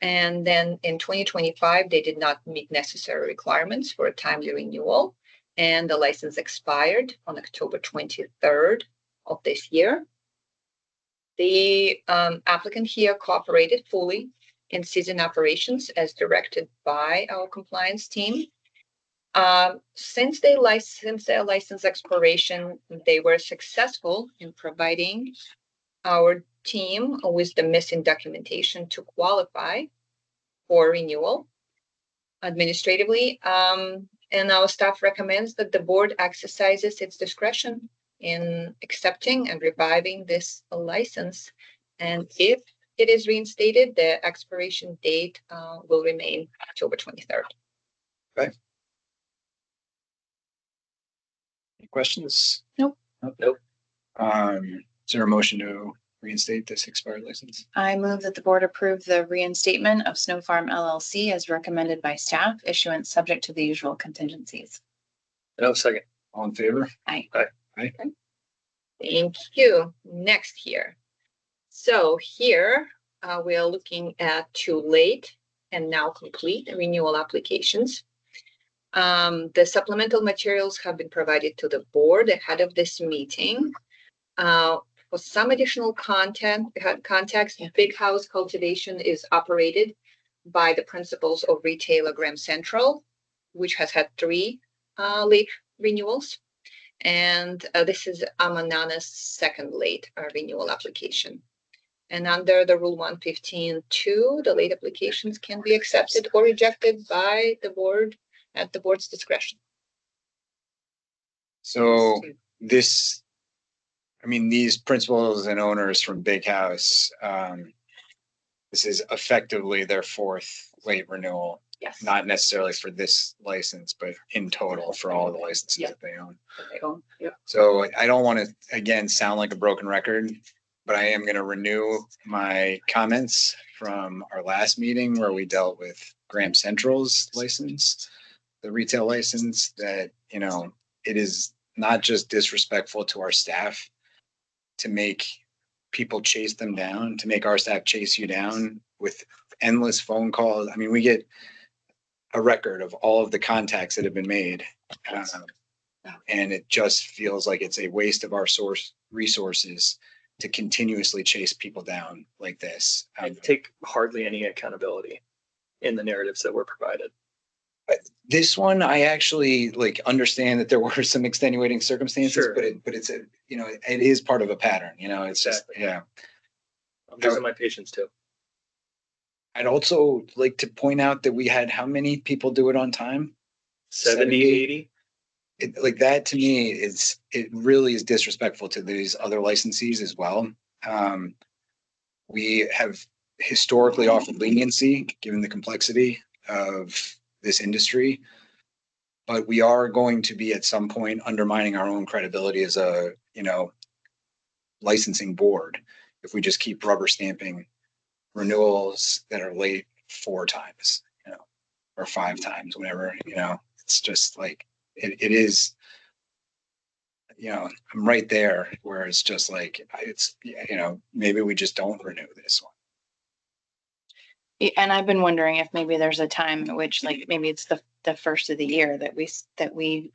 And then in 2025, they did not meet necessary requirements for a timely renewal. And the license expired on October 23rd of this year. The applicant here cooperated fully in season operations as directed by our compliance team. Since their license expiration, they were successful in providing our team with the missing documentation to qualify for renewal administratively. And our staff recommends that the board exercises its discretion in accepting and reviving this license. And if it is reinstated, the expiration date will remain October 23rd. Okay. Any questions? Nope. Nope. Is there a motion to reinstate this expired license? I move that the board approve the reinstatement of Snow Farm LLC as recommended by staff, issuance subject to the usual contingencies. No, second. All in favor? Aye. Thank you. Next here. So here we are looking at 2 late and now complete renewal applications. The supplemental materials have been provided to the board ahead of this meeting. For some additional context, Big House Cultivation is operated by the principals of retailer Graham Central, which has had 3 late renewals. And this is Amanana's second late renewal application. And under the Rule 115.2, the late applications can be accepted or rejected by the board at the board's discretion. So these principals and owners from Big House, this is effectively their 4th late renewal. Yes. Not necessarily for this license, but in total for all the licenses that they own. Yep. So I don't want to, again, sound like a broken record, but I am going to renew my comments from our last meeting where we dealt with Graham Central's license, the retail license, that, it is not just disrespectful to our staff to make people chase them down, to make our staff chase you down with endless phone calls. I mean, we get a record of all of the contacts that have been made. And it just feels like it's a waste of our resources to continuously chase people down like this. I take hardly any accountability in the narratives that were provided. This one, I actually understand that there were some extenuating circumstances, Sure. but it's it is part of a pattern, it's Exactly. just, yeah. I'm losing my patience too. I'd also like to point out that we had how many people do it on time? 70, 80. That to me it really is disrespectful to these other licensees as well. We have historically offered leniency given the complexity of this industry, but we are going to be at some point undermining our own credibility as a, licensing board if we just keep rubber stamping renewals that are late 4 times, or 5 times, whenever, it's just like, it is, I'm right there where it's just like, maybe we just don't renew this one. And I've been wondering if maybe there's a time at which, maybe it's the first of the year that we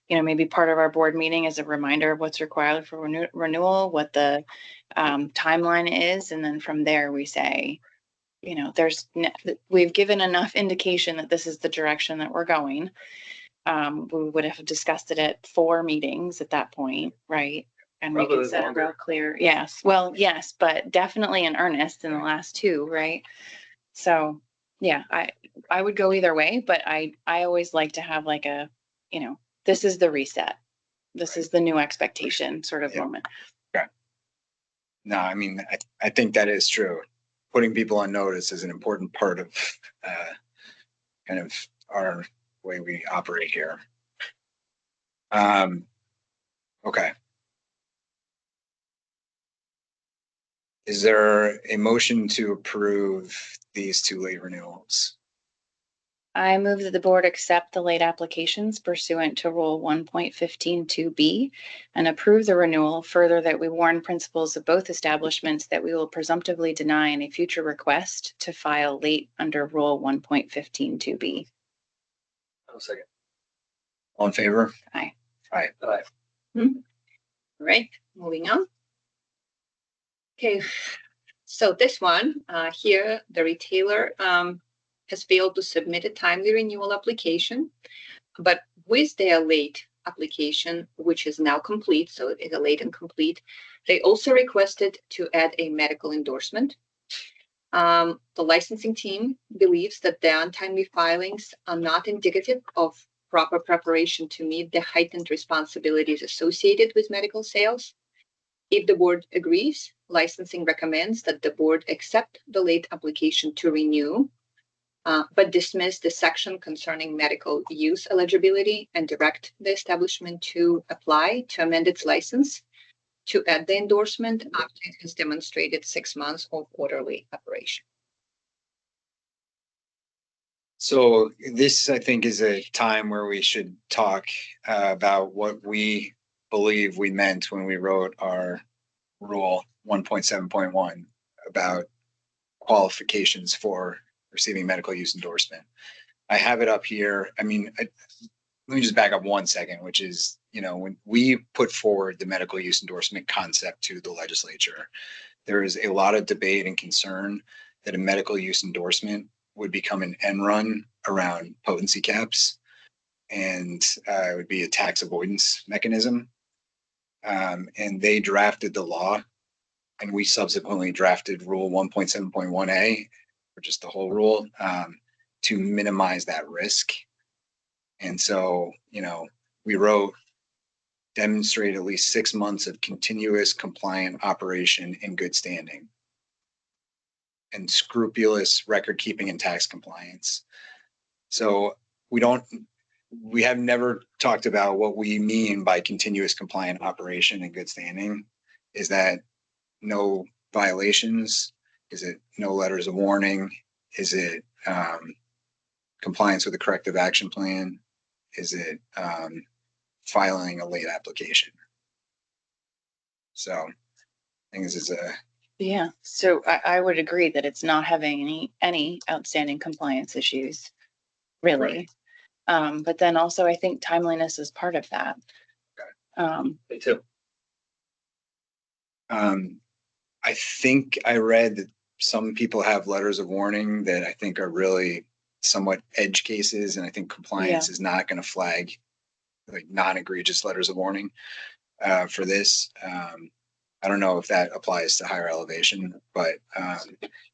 maybe part of our board meeting is a reminder of what's required for renewal, what the timeline is, and then from there we say, we've given enough indication that this is the direction that we're going. We would have discussed it at 4 meetings at that point, right? And Probably we can set it longer. real clear. Yes. Well, yes, but definitely in earnest in the last 2, right? So yeah, I would go either way, but I always like to have this is the reset. This is the new expectation sort of moment. Okay. No, I mean, I think that is true. Putting people on notice is an important part of kind of our way we operate here. Okay. Is there a motion to approve these 2 late renewals? I move that the board accept the late applications pursuant to Rule 1.15.2B and approve the renewal. Further, that we warn principals of both establishments that we will presumptively deny any future request to file late under Rule 1.15.2B. I'll second. All in favor? Aye. Aye. Aye. Right, moving on. Okay, so this one here, the retailer has failed to submit a timely renewal application, but with their late application, which is now complete, so it's a late and complete, they also requested to add a medical endorsement. The licensing team believes that the untimely filings are not indicative of proper preparation to meet the heightened responsibilities associated with medical sales. If the board agrees, licensing recommends that the board accept the late application to renew, but dismiss the section concerning medical use eligibility and direct the establishment to apply to amend its license to add the endorsement after it has demonstrated 6 months of orderly operation. So this, I think, is a time where we should talk about what we believe we meant when we wrote our rule 1.7.1 about qualifications for receiving medical use endorsement. I have it up here. I mean, let me just back up 1 second, which is, when we put forward the medical use endorsement concept to the legislature, there is a lot of debate and concern that a medical use endorsement would become an end run around potency caps, and it would be a tax avoidance mechanism. And they drafted the law, and we subsequently drafted Rule 1.7.1a, or just the whole rule, to minimize that risk. And so, we wrote, demonstrate at least 6 months of continuous compliant operation in good standing and scrupulous record keeping and tax compliance. So we have never talked about what we mean by continuous compliant operation in good standing. Is that no violations? Is it no letters of warning? Is it compliance with the corrective action plan? Is it filing a late application? So I think this is Yeah, so I would agree that it's not having any outstanding compliance issues, really. Right. But then also I think timeliness is part of that. Okay. Me too. I think I read that some people have letters of warning that I think are really somewhat edge cases, and I think compliance is not going to flag like non-egregious letters of warning for this. I don't know if that applies to higher elevation, but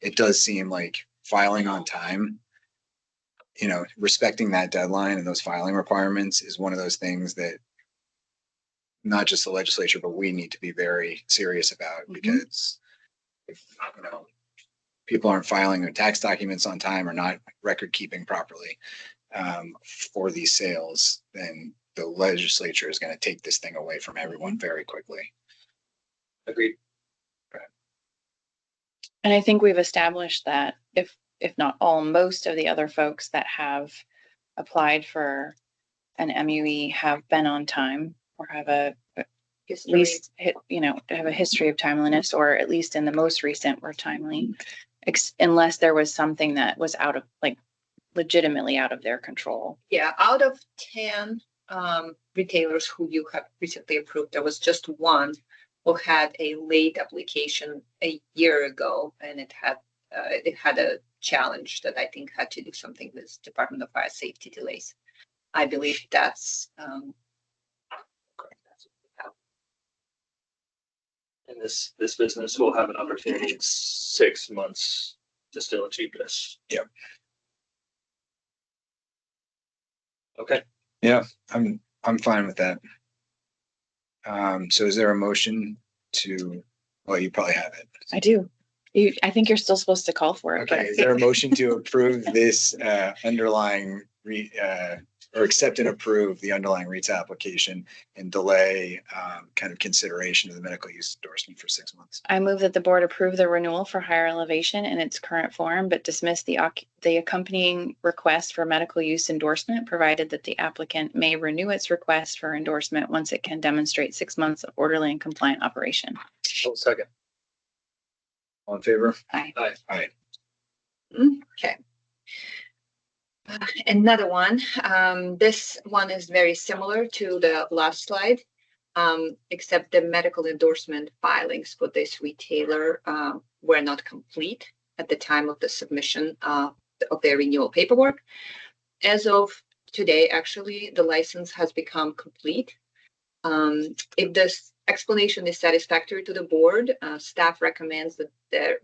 it does seem like filing on time, respecting that deadline and those filing requirements is one of those things that not just the legislature, but we need to be very serious about, because if, people aren't filing their tax documents on time or not record keeping properly for these sales, then the legislature is going to take this thing away from everyone very quickly. Agreed. And I think we've established that if not all, most of the other folks that have applied for an MUE have been on time or have at least have a history of timeliness, or at least in the most recent were timely, unless there was something that was legitimately out of their control. Yeah, out of 10 retailers who you have recently approved, there was just one who had a late application a year ago, and it had a challenge that I think had to do something with Department of Fire Safety delays. I believe that's And this business will have an opportunity in 6 months to still achieve this. Yep. Okay. Yeah, I'm fine with that. So is there a motion to, well, you probably have it. I do. I think you're still supposed to call for it. Okay, is there a motion to approve this underlying or accept and approve the underlying retail application and delay kind of consideration of the medical use endorsement for 6 months? I move that the board approve the renewal for higher elevation in its current form, but dismiss the accompanying request for medical use endorsement, provided that the applicant may renew its request for endorsement once it can demonstrate 6 months of orderly and compliant operation. Oh, second. All in favor? Aye. Aye. Aye. okay. Another one. This one is very similar to the last slide, except the medical endorsement filings for this retailer were not complete at the time of the submission of of their renewal paperwork. As of today, actually, the license has become complete. If this explanation is satisfactory to the board, staff recommends that their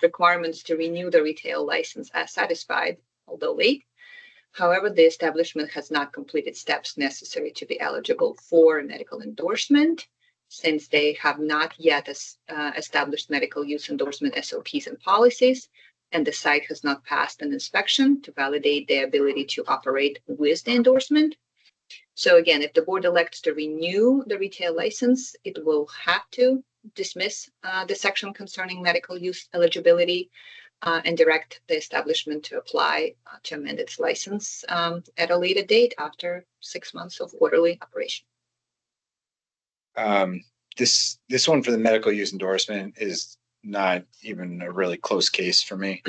requirements to renew the retail license are satisfied, although late. However, the establishment has not completed steps necessary to be eligible for medical endorsement, since they have not yet established medical use endorsement SOPs and policies, and the site has not passed an inspection to validate their ability to operate with the endorsement. So again, if the board elects to renew the retail license, it will have to dismiss the section concerning medical use eligibility and direct the establishment to apply to amend its license at a later date after 6 months of orderly operation. This one for the medical use endorsement is not even a really close case for me.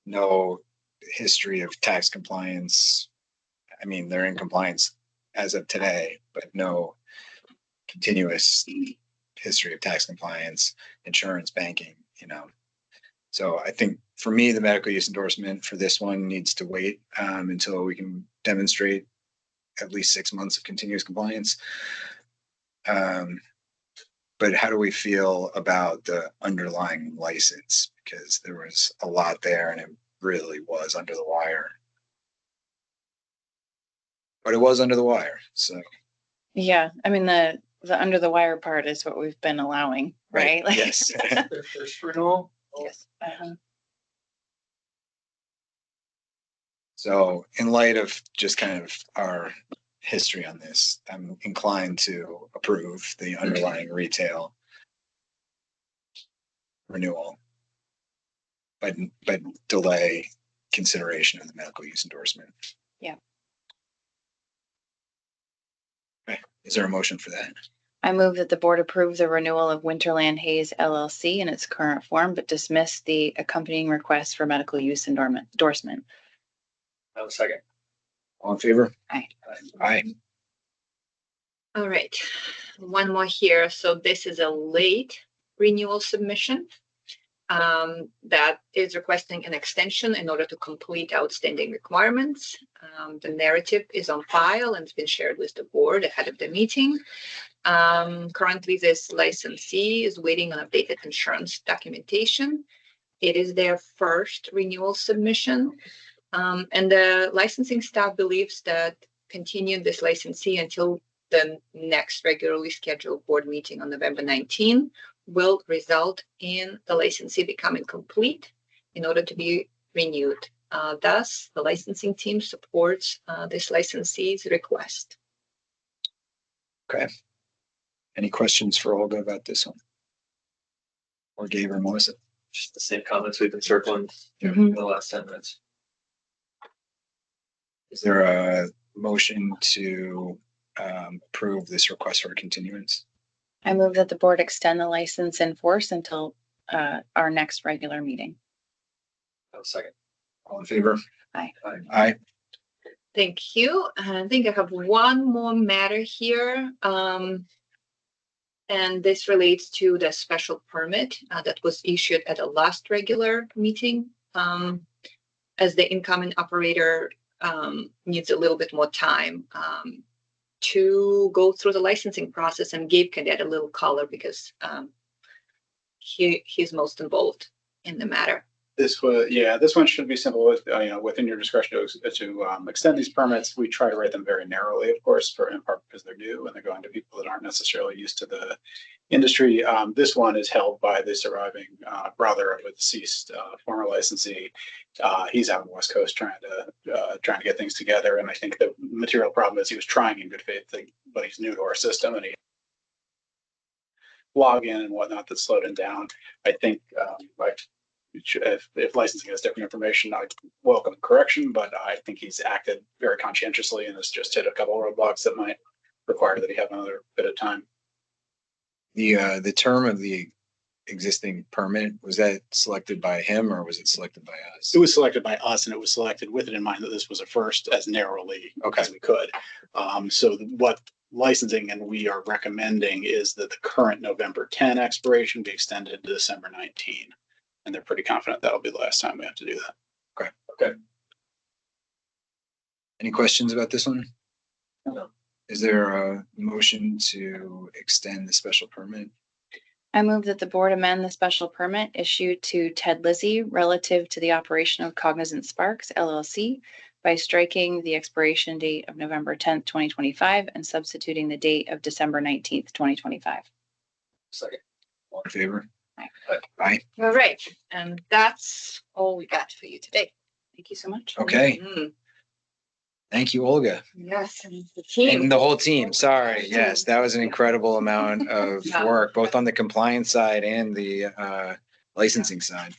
No history of tax compliance. I mean, they're in compliance as of today, but no continuous history of tax compliance, insurance, banking, So I think for me, the medical use endorsement for this one needs to wait until we can demonstrate at least 6 months of continuous compliance. But how do we feel about the underlying license? Because there was a lot there and it really was under the wire. But it was under the wire, so. Yeah, I mean, the under the wire part is what we've been allowing, right? Like- Yes. Their first renewal. Yes. So in light of just kind of our history on this, I'm inclined to approve the underlying retail renewal, but delay consideration of the medical use endorsement. Yeah. Okay. Is there a motion for that? I move that the board approve the renewal of Winterland Hayes LLC in its current form, but dismiss the accompanying request for medical use endorsement. I'll second. All in favor? Aye. Aye. All right, one more here. So this is a late renewal submission that is requesting an extension in order to complete outstanding requirements. The narrative is on file and it's been shared with the board ahead of the meeting. Currently, this licensee is waiting on updated insurance documentation. It is their first renewal submission. And the licensing staff believes that continuing this licensee until the next regularly scheduled board meeting on November 19 will result in the licensee becoming complete in order to be renewed. Thus, the licensing team supports this licensee's request. Okay. Any questions for Olga about this one? Or Gabe or Melissa? Just the same comments we've been circling in the last 10 minutes. Is there a motion to approve this request for continuance? I move that the board extend the license in force until our next regular meeting. I'll second. All in favor? Aye. Aye. Thank you. I think I have one more matter here. And this relates to the special permit that was issued at the last regular meeting. As the incoming operator needs a little bit more time to go through the licensing process, and Gabe can add a little color because he's most involved in the matter. This one should be simple. Within your discretion to extend these permits. We try to write them very narrowly, of course, in part because they're new and they're going to people that aren't necessarily used to the industry. This one is held by the surviving brother of a deceased former licensee. He's out on the West Coast trying to get things together, and I think the material problem is he was trying in good faith, but he's new to our system and he login and whatnot that slowed him down. I think if licensing has different information, I welcome correction, but I think he's acted very conscientiously and has just hit a couple of roadblocks that might require that he have another bit of time. The term of the existing permit, was that selected by him or was it selected by us? It was selected by us, and it was selected with it in mind that this was a first as narrowly as we could. So what licensing and we are recommending is that the current November 10 expiration be extended to December 19. And they're pretty confident that'll be the last time we have to do that. Okay. Any questions about this one? No. Is there a motion to extend the special permit? I move that the board amend the special permit issued to Ted Lizzie relative to the operation of Cognizant Sparks LLC by striking the expiration date of November 10th, 2025 and substituting the date of December 19th, 2025. Second. All in favor? Aye. Aye. All right, and that's all we got for you today. Thank you so much. Okay. Mhm. Thank you, Olga. Yes, and the team. And the whole team. Sorry. Yes, that was an incredible amount of Yeah. work, both on the compliance side and the licensing side.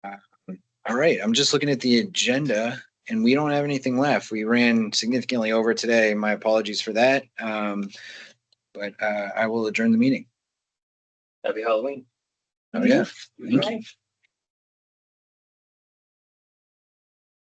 All right. I'm just looking at the agenda and we don't have anything left. We ran significantly over today. My apologies for that. But I will adjourn the meeting. Happy Halloween. Oh, yeah. Thank you.